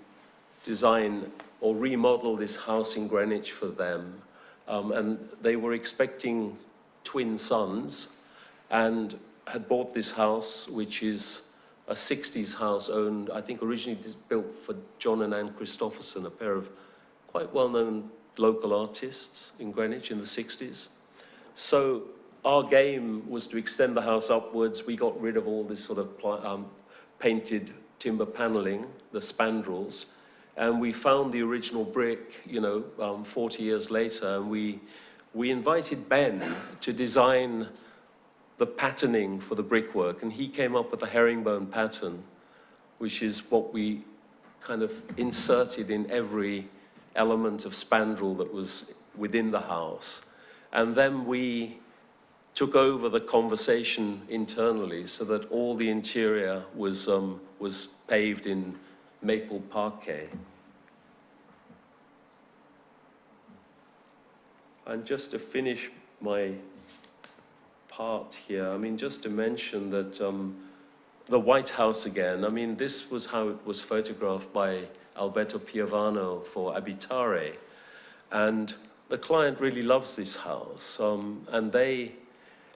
design or remodel this house in Greenwich for them. And they were expecting twin sons and had bought this house, which is a 60s house owned, I think originally built for John and Anne Christopherson, a pair of quite well-known local artists in Greenwich in the 60s. So our game was to extend the house upwards. We got rid of all this sort of painted timber paneling, the spandrels, and we found the original brick, 40 years later, and we invited Ben to design the patterning for the brickwork, and he came up with the herringbone pattern, which is what we kind of inserted in every element of spandrel that was within the house. And then we took over the conversation internally so that all the interior was paved in maple parquet. And just to finish my part here, just to mention that the White House again, this was how it was photographed by Alberto Piovano for Abitare. And the client really loves this house. And they,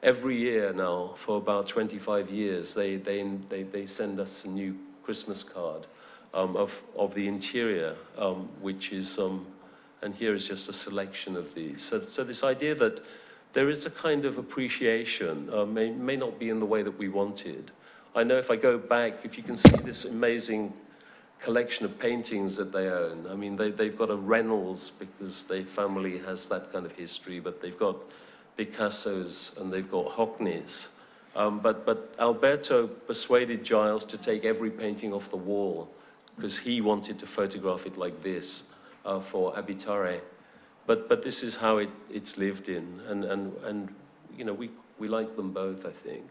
every year now, for about 25 years, they send us a new Christmas card of the interior, which is, and here is just a selection of these. So this idea that there is a kind of appreciation, may not be in the way that we wanted. I know if I go back, if you can see this amazing collection of paintings that they own. They've got a Reynolds because their family has that kind of history, but they've got Picasso's and they've got Hockney's. But Alberto persuaded Giles to take every painting off the wall because he wanted to photograph it like this for Abitare. But this is how it's lived in, and we like them both, I think.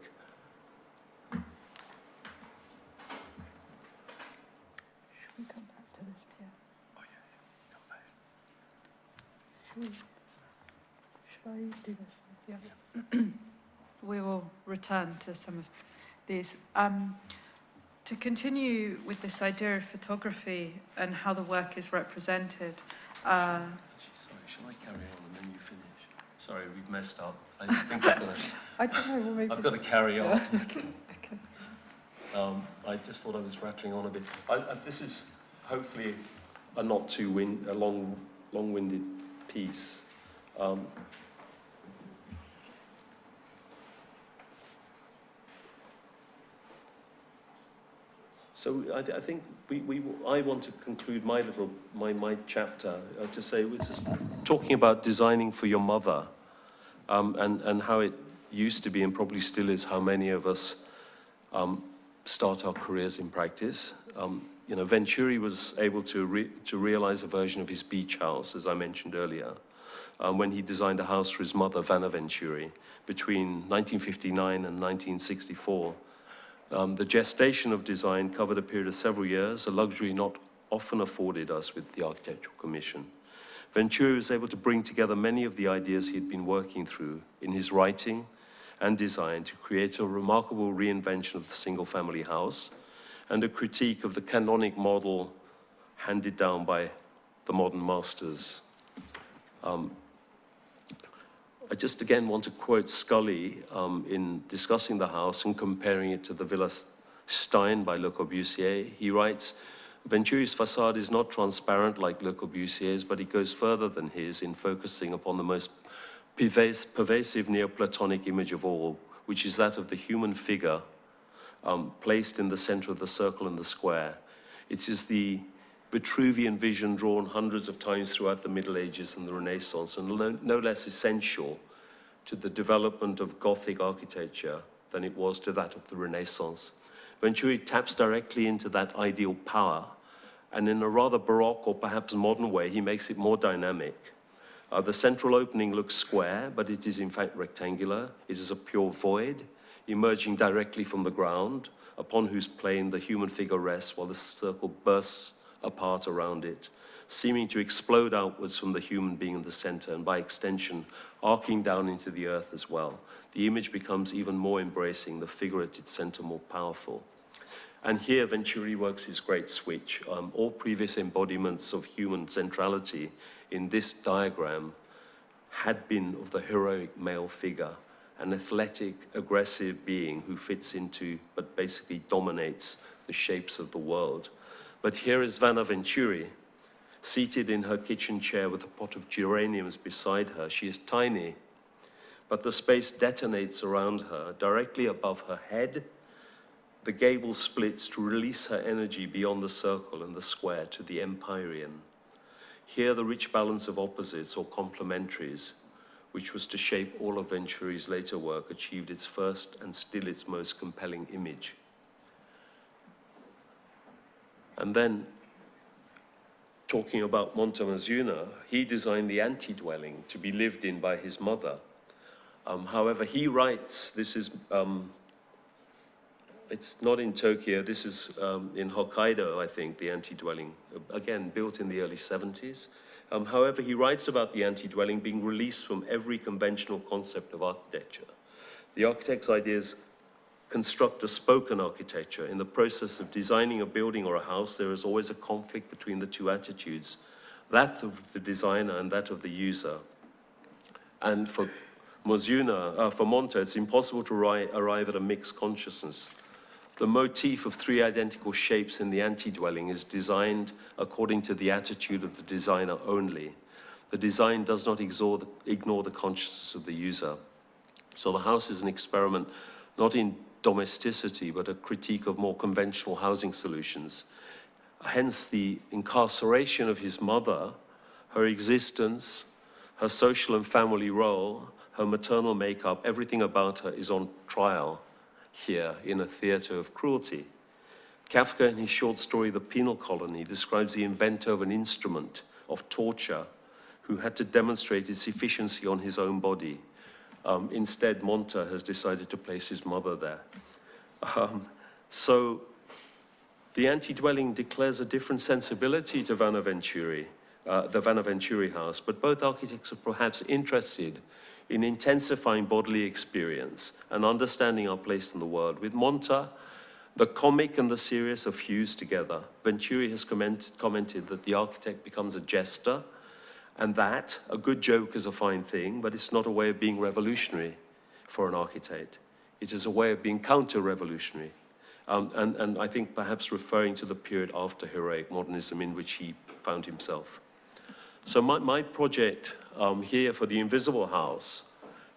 Should we come back to this, Pierre? Oh yeah, come back. Should I do this? Yeah. We will return to some of these. To continue with this idea of photography and how the work is represented. Sorry, shall I carry on and then you finish? Sorry, we've messed up. I think I've got to, I don't know, well, maybe. I've got to carry on. Okay. I just thought I was rattling on a bit. This is hopefully a not too long-winded piece. So I think I want to conclude my chapter to say we're just talking about designing for your mother, and how it used to be and probably still is how many of us start our careers in practice. Venturi was able to realize a version of his beach house, as I mentioned earlier, when he designed a house for his mother, Vanna Venturi, between 1959 and 1964. The gestation of design covered a period of several years, a luxury not often afforded us with the Architectural Commission. Venturi was able to bring together many of the ideas he had been working through in his writing and design to create a remarkable reinvention of the single-family house and a critique of the canonic model handed down by the modern masters. I just again want to quote Scully in discussing the house and comparing it to the Villa Stein by Le Corbusier. He writes, Venturi's facade is not transparent like Le Corbusier's, but it goes further than his in focusing upon the most pervasive Neoplatonic image of all, which is that of the human figure placed in the center of the circle and the square. It is the Vitruvian vision drawn hundreds of times throughout the Middle Ages and the Renaissance, and no less essential to the development of Gothic architecture than it was to that of the Renaissance. Venturi taps directly into that ideal power, and in a rather Baroque or perhaps modern way, he makes it more dynamic. The central opening looks square, but it is in fact rectangular. It is a pure void, emerging directly from the ground, upon whose plane the human figure rests while the circle bursts apart around it, seeming to explode outwards from the human being in the center, and by extension, arcing down into the earth as well. The image becomes even more embracing, the figure at its center more powerful. And here Venturi works his great switch. All previous embodiments of human centrality in this diagram had been of the heroic male figure, an athletic, aggressive being who fits into, but basically dominates the shapes of the world. But here is Vanna Venturi, seated in her kitchen chair with a pot of geraniums beside her. She is tiny, but the space detonates around her. Directly above her head, the gable splits to release her energy beyond the circle and the square to the empyrean. Here, the rich balance of opposites or complementaries, which was to shape all of Venturi's later work, achieved its first and still its most compelling image. And then, talking about Montemezuna, he designed the ante-dwelling to be lived in by his mother. However, he writes, this is, it's not in Tokyo, this is in Hokkaido, I think, the ante-dwelling, again, built in the early 70s. However, he writes about the ante-dwelling being released from every conventional concept of architecture. The architect's ideas construct a spoken architecture. In the process of designing a building or a house, there is always a conflict between the two attitudes, that of the designer and that of the user. And for Monta, it's impossible to arrive at a mixed consciousness. The motif of three identical shapes in the ante-dwelling is designed according to the attitude of the designer only. The design does not ignore the consciousness of the user. So the house is an experiment not in domesticity, but a critique of more conventional housing solutions. Hence the incarceration of his mother, her existence, her social and family role, her maternal makeup, everything about her is on trial here in a theater of cruelty. Kafka, in his short story, The Penal Colony, describes the inventor of an instrument of torture who had to demonstrate its efficiency on his own body. Instead, Monta has decided to place his mother there. So the ante-dwelling declares a different sensibility to Vanna Venturi, the Vanna Venturi house, but both architects are perhaps interested in intensifying bodily experience and understanding our place in the world. With Monta, the comic and the serious are fused together. Venturi has commented that the architect becomes a jester, and that a good joke is a fine thing, but it's not a way of being revolutionary for an architect. It is a way of being counter-revolutionary. And I think perhaps referring to the period after heroic modernism in which he found himself. So my project here for the Invisible House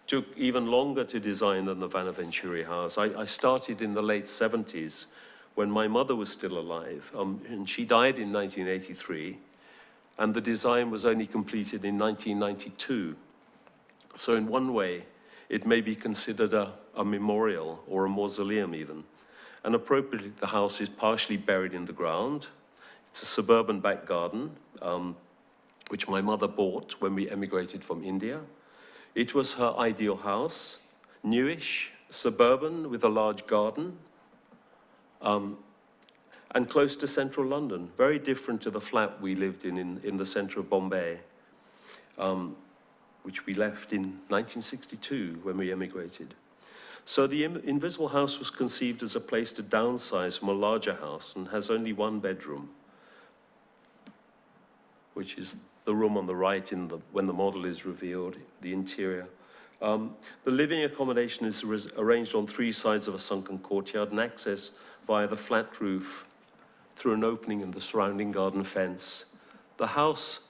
took even longer to design than the Vanna Venturi house. I started in the late 70s when my mother was still alive, and she died in 1983, and the design was only completed in 1992. So in one way, it may be considered a memorial or a mausoleum even. And appropriately, the house is partially buried in the ground. It's a suburban back garden, which my mother bought when we emigrated from India. It was her ideal house, newish, suburban, with a large garden. and close to central London, very different to the flat we lived in the centre of Bombay, which we left in 1962 when we emigrated. So the Invisible House was conceived as a place to downsize from a larger house and has only one bedroom, which is the room on the right when the model is revealed, the interior. The living accommodation is arranged on 3 sides of a sunken courtyard and access via the flat roof through an opening in the surrounding garden fence. The house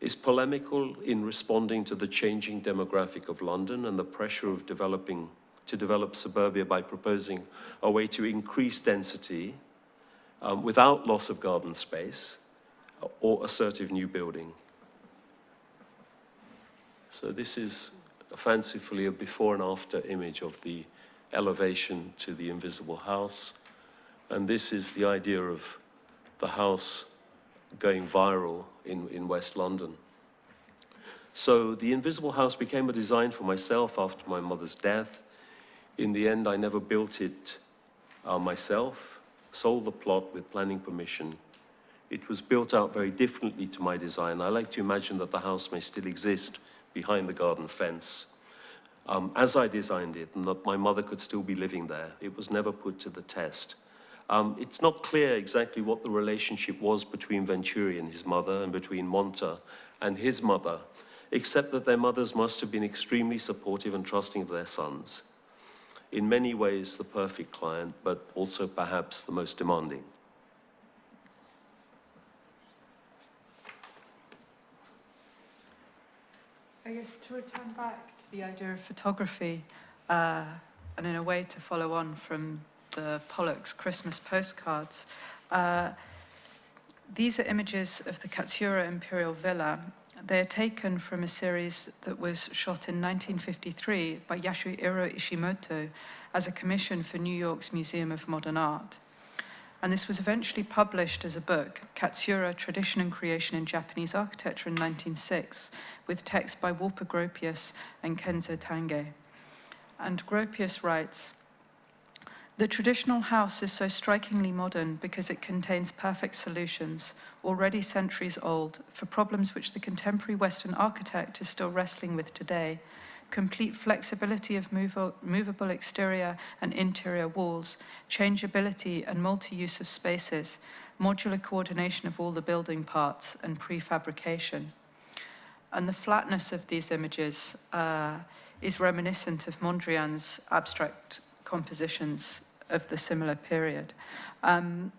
is polemical in responding to the changing demographic of London and the pressure of to develop suburbia by proposing a way to increase density without loss of garden space or assertive new building. So this is fancifully a before and after image of the elevation to the Invisible House. And this is the idea of the house going viral in West London. So the Invisible House became a design for myself after my mother's death. In the end, I never built it myself, sold the plot with planning permission. It was built out very differently to my design. I like to imagine that the house may still exist behind the garden fence as I designed it, and that my mother could still be living there. It was never put to the test. It's not clear exactly what the relationship was between Venturi and his mother and between Monta and his mother, except that their mothers must have been extremely supportive and trusting of their sons. In many ways, the perfect client, but also perhaps the most demanding. I guess to return back to the idea of photography, and in a way to follow on from the Pollock's Christmas postcards, these are images of the Katsura Imperial Villa. They are taken from a series that was shot in 1953 by Yasuhiro Ishimoto as a commission for New York's Museum of Modern Art. And this was eventually published as a book, Katsura, Tradition and Creation in Japanese Architecture in 1906, with text by Walter Gropius and Kenzo Tange. And Gropius writes, "The traditional house is so strikingly modern because it contains perfect solutions, already centuries old, for problems which the contemporary Western architect is still wrestling with today. Complete flexibility of movable exterior and interior walls, changeability and multi-use of spaces, modular coordination of all the building parts, and prefabrication." And the flatness of these images is reminiscent of Mondrian's abstract compositions of the similar period. And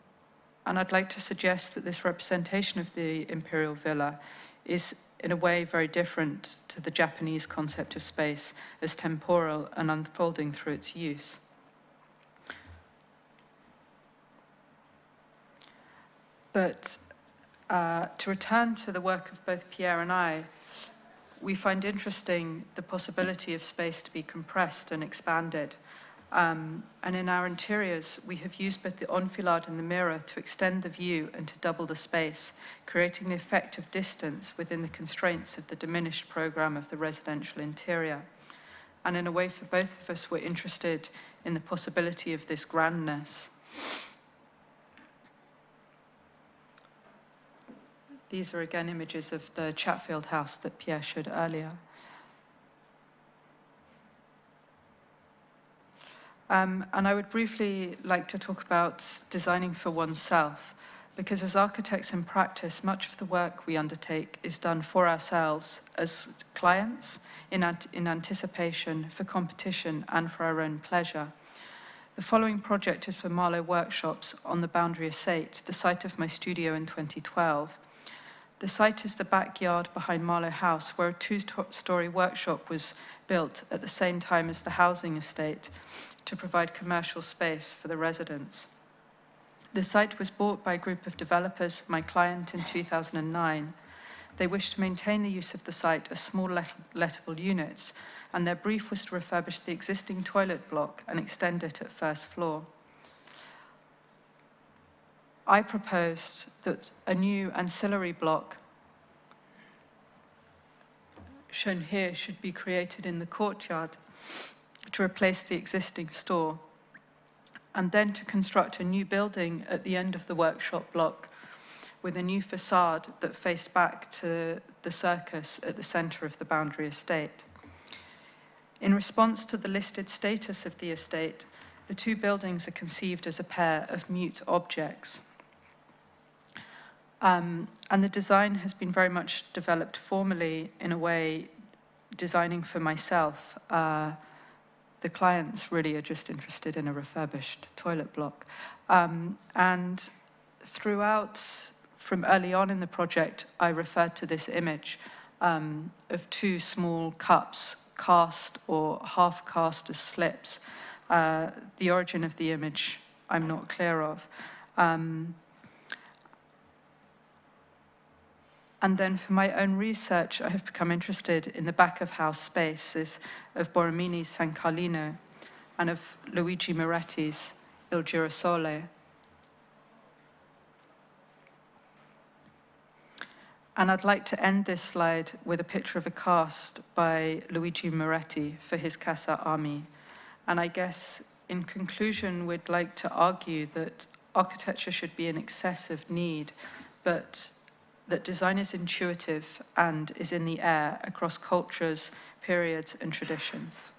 I'd like to suggest that this representation of the imperial villa is in a way very different to the Japanese concept of space as temporal and unfolding through its use. But to return to the work of both Pierre and I, we find interesting the possibility of space to be compressed and expanded. And in our interiors, we have used both the enfilade and the mirror to extend the view and to double the space, creating the effect of distance within the constraints of the diminished program of the residential interior. And in a way, for both of us, we're interested in the possibility of this grandness. These are again images of the Chatfield house that Pierre showed earlier. And I would briefly like to talk about designing for oneself, because as architects in practice, much of the work we undertake is done for ourselves as clients, in anticipation, for competition, and for our own pleasure. The following project is for Marlowe Workshops on the Boundary Estate, the site of my studio in 2012. The site is the backyard behind Marlowe House, where a two-story workshop was built at the same time as the housing estate to provide commercial space for the residents. The site was bought by a group of developers, my client, in 2009. They wished to maintain the use of the site as small lettable units, and their brief was to refurbish the existing toilet block and extend it at first floor. I proposed that a new ancillary block, shown here, should be created in the courtyard to replace the existing store. and then to construct a new building at the end of the workshop block with a new facade that faced back to the circus at the centre of the boundary estate. In response to the listed status of the estate, the two buildings are conceived as a pair of mute objects. And the design has been very much developed formally in a way, designing for myself. The clients really are just interested in a refurbished toilet block. And throughout, from early on in the project, I referred to this image of two small cups cast or half cast as slips. The origin of the image I'm not clear of. And then for my own research, I have become interested in the back of house spaces of Borromini's San Carlino and of Luigi Moretti's Il Girasole. And I'd like to end this slide with a picture of a cast by Luigi Moretti for his Casa Ami. And I guess in conclusion, we'd like to argue that architecture should be an excessive need, but that design is intuitive and is in the air across cultures, periods, and traditions.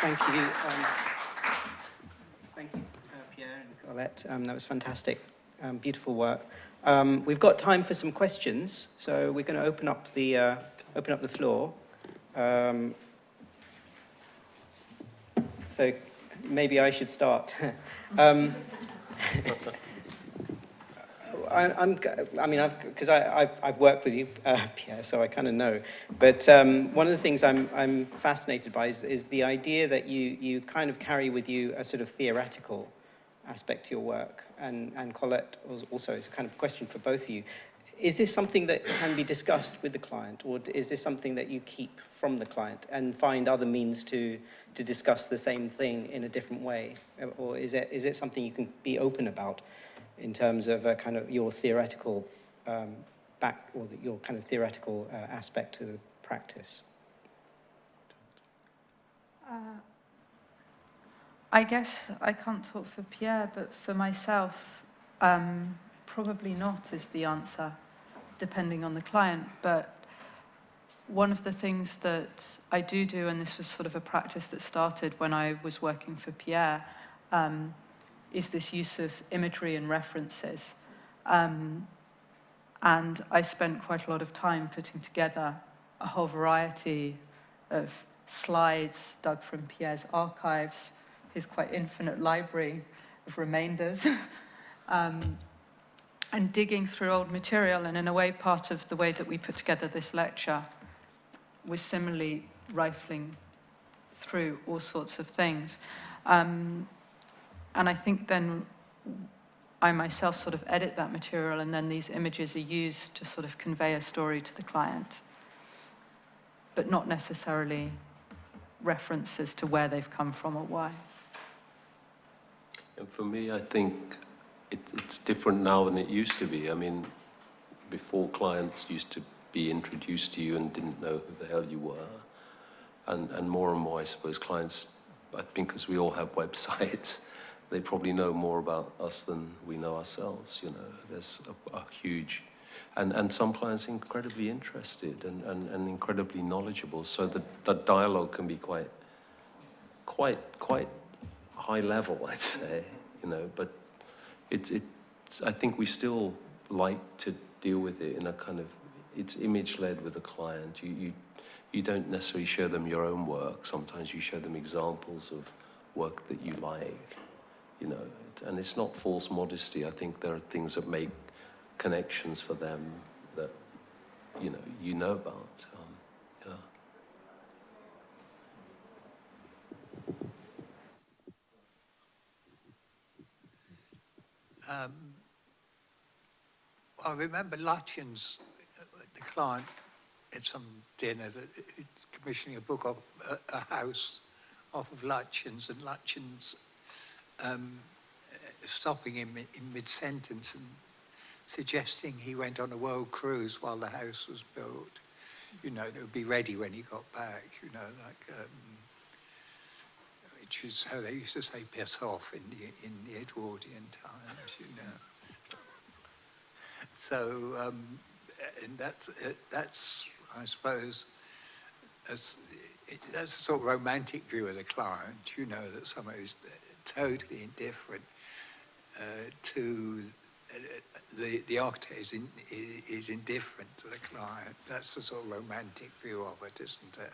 Thank you. Thank you, Pierre and Colette. That was fantastic. Beautiful work. We've got time for some questions, so we're going to open up the floor. So maybe I should start. Because I've worked with you, Pierre, so I kind of know. But one of the things I'm fascinated by is the idea that you kind of carry with you a sort of theoretical aspect to your work. And Colette also is a kind of question for both of you. Is this something that can be discussed with the client, or is this something that you keep from the client and find other means to discuss the same thing in a different way? Or is it something you can be open about in terms of kind of your theoretical your kind of theoretical aspect to the practice? I guess I can't talk for Pierre, but for myself, probably not is the answer, depending on the client. But one of the things that I do, and this was sort of a practice that started when I was working for Pierre, is this use of imagery and references. And I spent quite a lot of time putting together a whole variety of slides dug from Pierre's archives, his quite infinite library of remainders, and digging through old material. And in a way, part of the way that we put together this lecture was similarly rifling through all sorts of things. And I think then I myself sort of edit that material, and then these images are used to sort of convey a story to the client, but not necessarily references to where they've come from or why. And for me, I think it's different now than it used to be. I mean, before, clients used to be introduced to you and didn't know who the hell you were. And more, I suppose, clients, I think because we all have websites, they probably know more about us than we know ourselves, you know. There's a huge, and some clients are incredibly interested and incredibly knowledgeable, so the dialogue can be quite high level, I'd say, you know, but it's I think we still like to deal with it in a kind of, it's image-led with the client. You don't necessarily show them your own work. Sometimes you show them examples of work that you like, you know, and it's not false modesty. I think there are things that make connections for them that, you know about. Yeah. I remember Lutyens, the client, at some dinner, that it's commissioning a book of a house off of Lutyens, and Lutyens stopping him in mid-sentence and suggesting he went on a world cruise while the house was built. You know, it would be ready when he got back, you know, like, which is how they used to say piss off in the Edwardian times, you know. So, and that's, I suppose, that's a sort of romantic view of the client, you know, that somebody who's totally indifferent to the architect is indifferent to the client. That's the sort of romantic view of it, isn't it?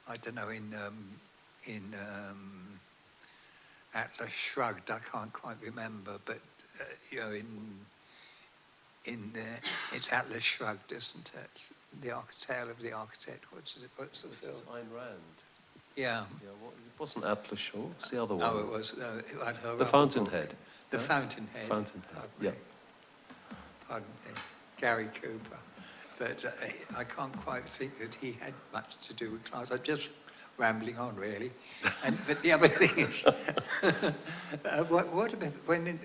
I don't know, in Atlas Shrugged, I can't quite remember, but you know, it's Atlas Shrugged, isn't it? The Tale of the Architect. What's the film? Ayn Rand. Yeah. It wasn't Atlas Shrugged. It was the other one. Oh, it was. The Fountainhead. The Fountainhead. Fountainhead. Yeah. Pardon me, Gary Cooper. But I can't quite think that he had much to do with class. I'm just rambling on, really. But the other thing is, what about when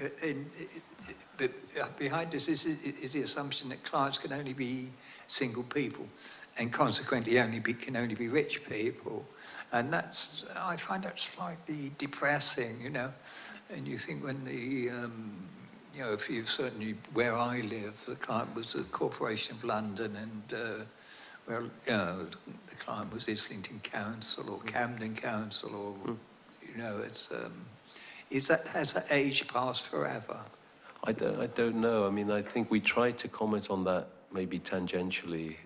behind this is the assumption that clients can only be single people, and consequently can only be rich people, and I find that slightly depressing, you know. And you think when you know, if you certainly where I live, the client was the Corporation of London, and well, you know, the client was Islington Council or Camden Council, or you know, it's has that age passed forever? I don't know. I mean, I think we tried to comment on that maybe tangentially.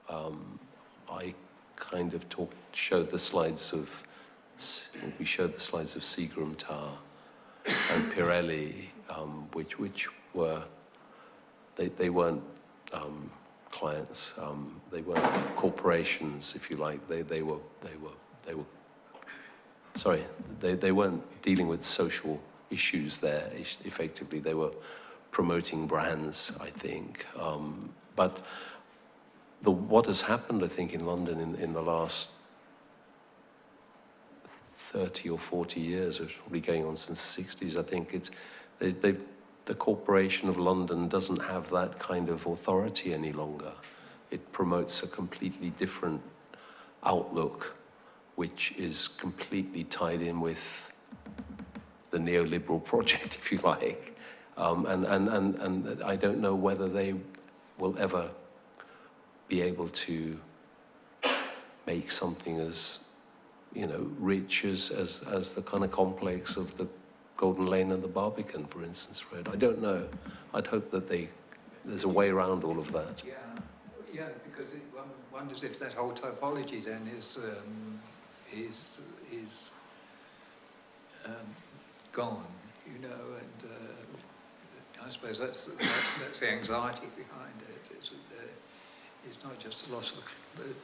I kind of showed the slides of Seagram Tower and Pirelli, which were they weren't clients, they weren't corporations, if you like. They weren't dealing with social issues there. Effectively, they were promoting brands, I think. But what has happened, I think, in London in the last 30 or 40 years, it's probably going on since the 60s, I think the Corporation of London doesn't have that kind of authority any longer. It promotes a completely different outlook, which is completely tied in with the neoliberal project, if you like. And I don't know whether they will ever be able to make something as, you know, rich as the kind of complex of the Golden Lane and the Barbican, for instance, Fred. I don't know. I'd hope that there's a way around all of that. Yeah, because one wonders if that whole typology then is gone, you know, and I suppose that's the anxiety behind it. It's not just the loss of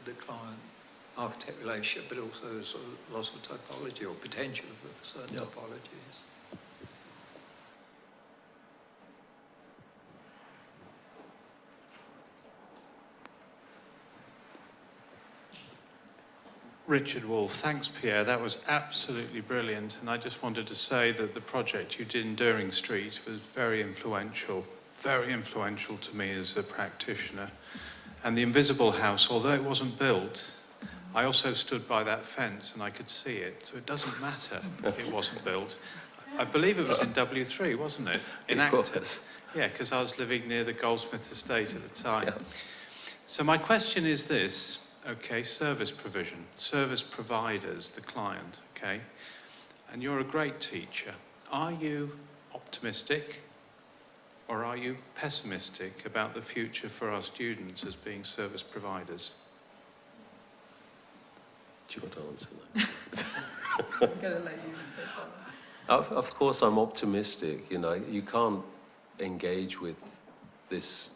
the client-architect relationship, but also a sort of loss of typology or potential of certain typologies. Richard Wolfe, thanks Pierre, that was absolutely brilliant, and I just wanted to say that the project you did in During Street was very influential to me as a practitioner. And the Invisible House, although it wasn't built, I also stood by that fence and I could see it, so it doesn't matter it wasn't built. I believe it was in W3, wasn't it? In Acton. Yeah, because I was living near the Goldsmith estate at the time. Yeah. So my question is this. Okay, service provision, service providers, the client, okay? And you're a great teacher. Are you optimistic or are you pessimistic about the future for our students as being service providers? Do you want to answer that? I'm going to let you. Of course, I'm optimistic. You know, you can't engage with this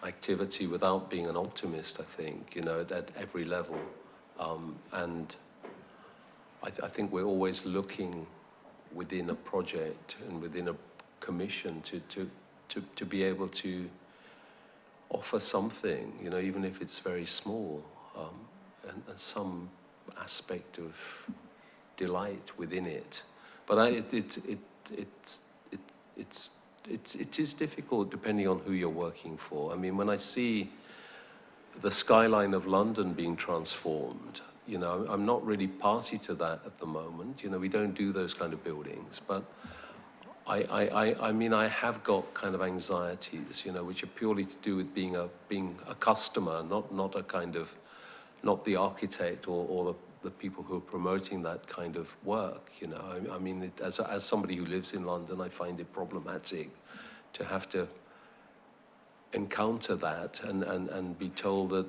activity without being an optimist, I think, you know, at every level. And I think we're always looking within a project and within a commission to be able to offer something, you know, even if it's very small, and some aspect of delight within it. But it's it is difficult depending on who you're working for. I mean, when I see the skyline of London being transformed, you know, I'm not really party to that at the moment. You know, we don't do those kind of buildings, but I mean, I have got kind of anxieties, you know, which are purely to do with being a customer, not a kind of, not the architect or the people who are promoting that kind of work, you know. I mean, as somebody who lives in London, I find it problematic to have to encounter that and be told that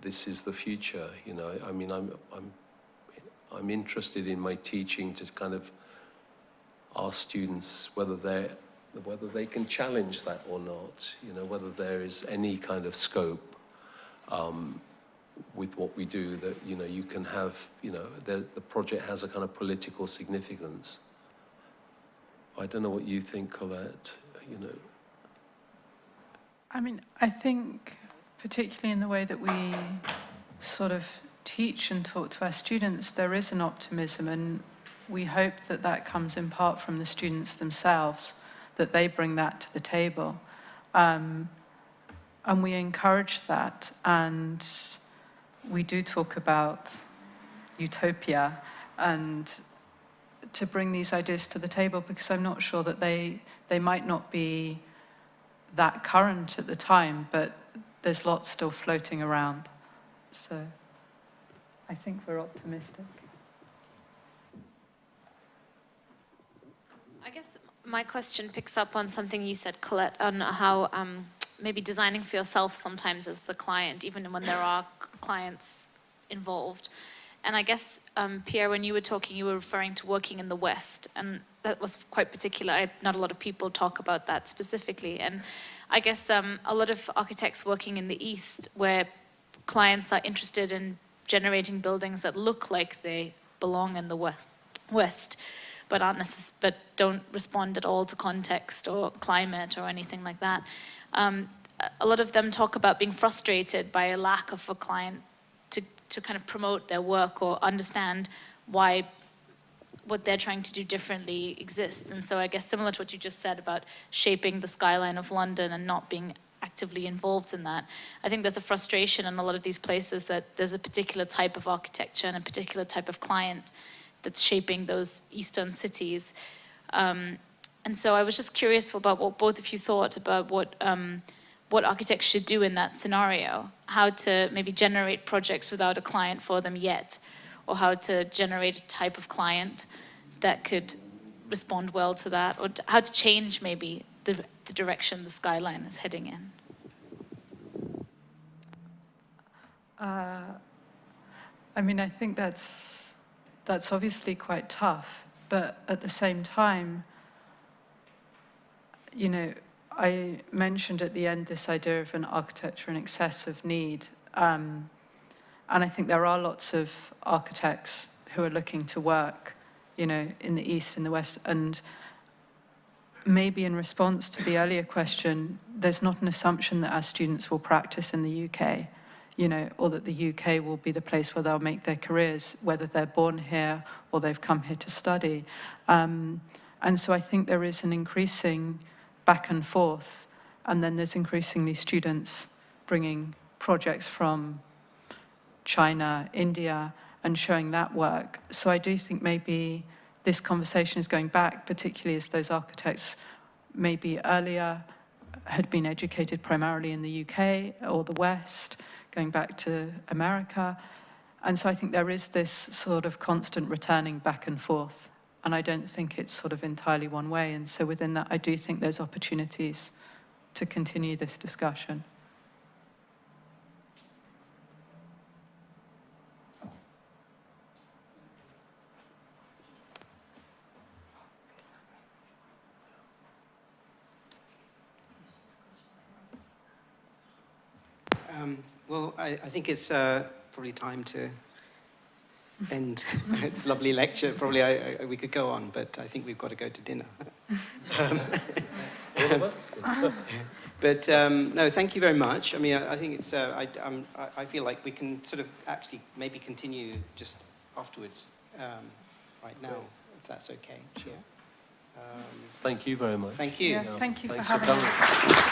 this is the future, you know. I mean, I'm interested in my teaching to kind of ask students whether they can challenge that or not, you know, whether there is any kind of scope with what we do, that, you know, you can have, you know, the project has a kind of political significance. I don't know what you think, Colette, you know. I mean, I think particularly in the way that we sort of teach and talk to our students, there is an optimism, and we hope that that comes in part from the students themselves, that they bring that to the table. And we encourage that, and we do talk about utopia and to bring these ideas to the table, because I'm not sure that they might not be that current at the time, but there's lots still floating around. So I think we're optimistic. I guess my question picks up on something you said, Colette, on how maybe designing for yourself sometimes as the client, even when there are clients involved. And I guess, Pierre, when you were talking, you were referring to working in the West, and that was quite particular. Not a lot of people talk about that specifically. And I guess a lot of architects working in the East, where clients are interested in generating buildings that look like they belong in the West, but but don't respond at all to context or climate or anything like that. A lot of them talk about being frustrated by a lack of a client to kind of promote their work or understand why what they're trying to do differently exists. And so I guess similar to what you just said about shaping the skyline of London and not being actively involved in that, I think there's a frustration in a lot of these places that there's a particular type of architecture and a particular type of client that's shaping those eastern cities. And so I was just curious about what both of you thought about what architects should do in that scenario, how to maybe generate projects without a client for them yet, or how to generate a type of client that could respond well to that, or how to change maybe the direction the skyline is heading in. I mean, I think that's obviously quite tough, but at the same time, you know, I mentioned at the end this idea of an architecture in excess of need. And I think there are lots of architects who are looking to work, you know, in the East, in the West. And maybe in response to the earlier question, there's not an assumption that our students will practice in the UK, you know, or that the UK will be the place where they'll make their careers, whether they're born here or they've come here to study. And so I think there is an increasing back and forth, and then there's increasingly students bringing projects from China, India, and showing that work. So I do think maybe this conversation is going back, particularly as those architects maybe earlier had been educated primarily in the UK or the West, going back to America. And so I think there is this sort of constant returning back and forth. And I don't think it's sort of entirely one way. And so within that, I do think there's opportunities to continue this discussion. Well, I think it's probably time to end. It's a lovely lecture. Probably we could go on, but I think we've got to go to dinner. All of us? But no, thank you very much. I mean, I think it's. I feel like we can sort of actually maybe continue just afterwards, right now, if that's okay. Sure. Yeah. Thank you very much. Thank you. Yeah, thank you for Thanks having coming. us.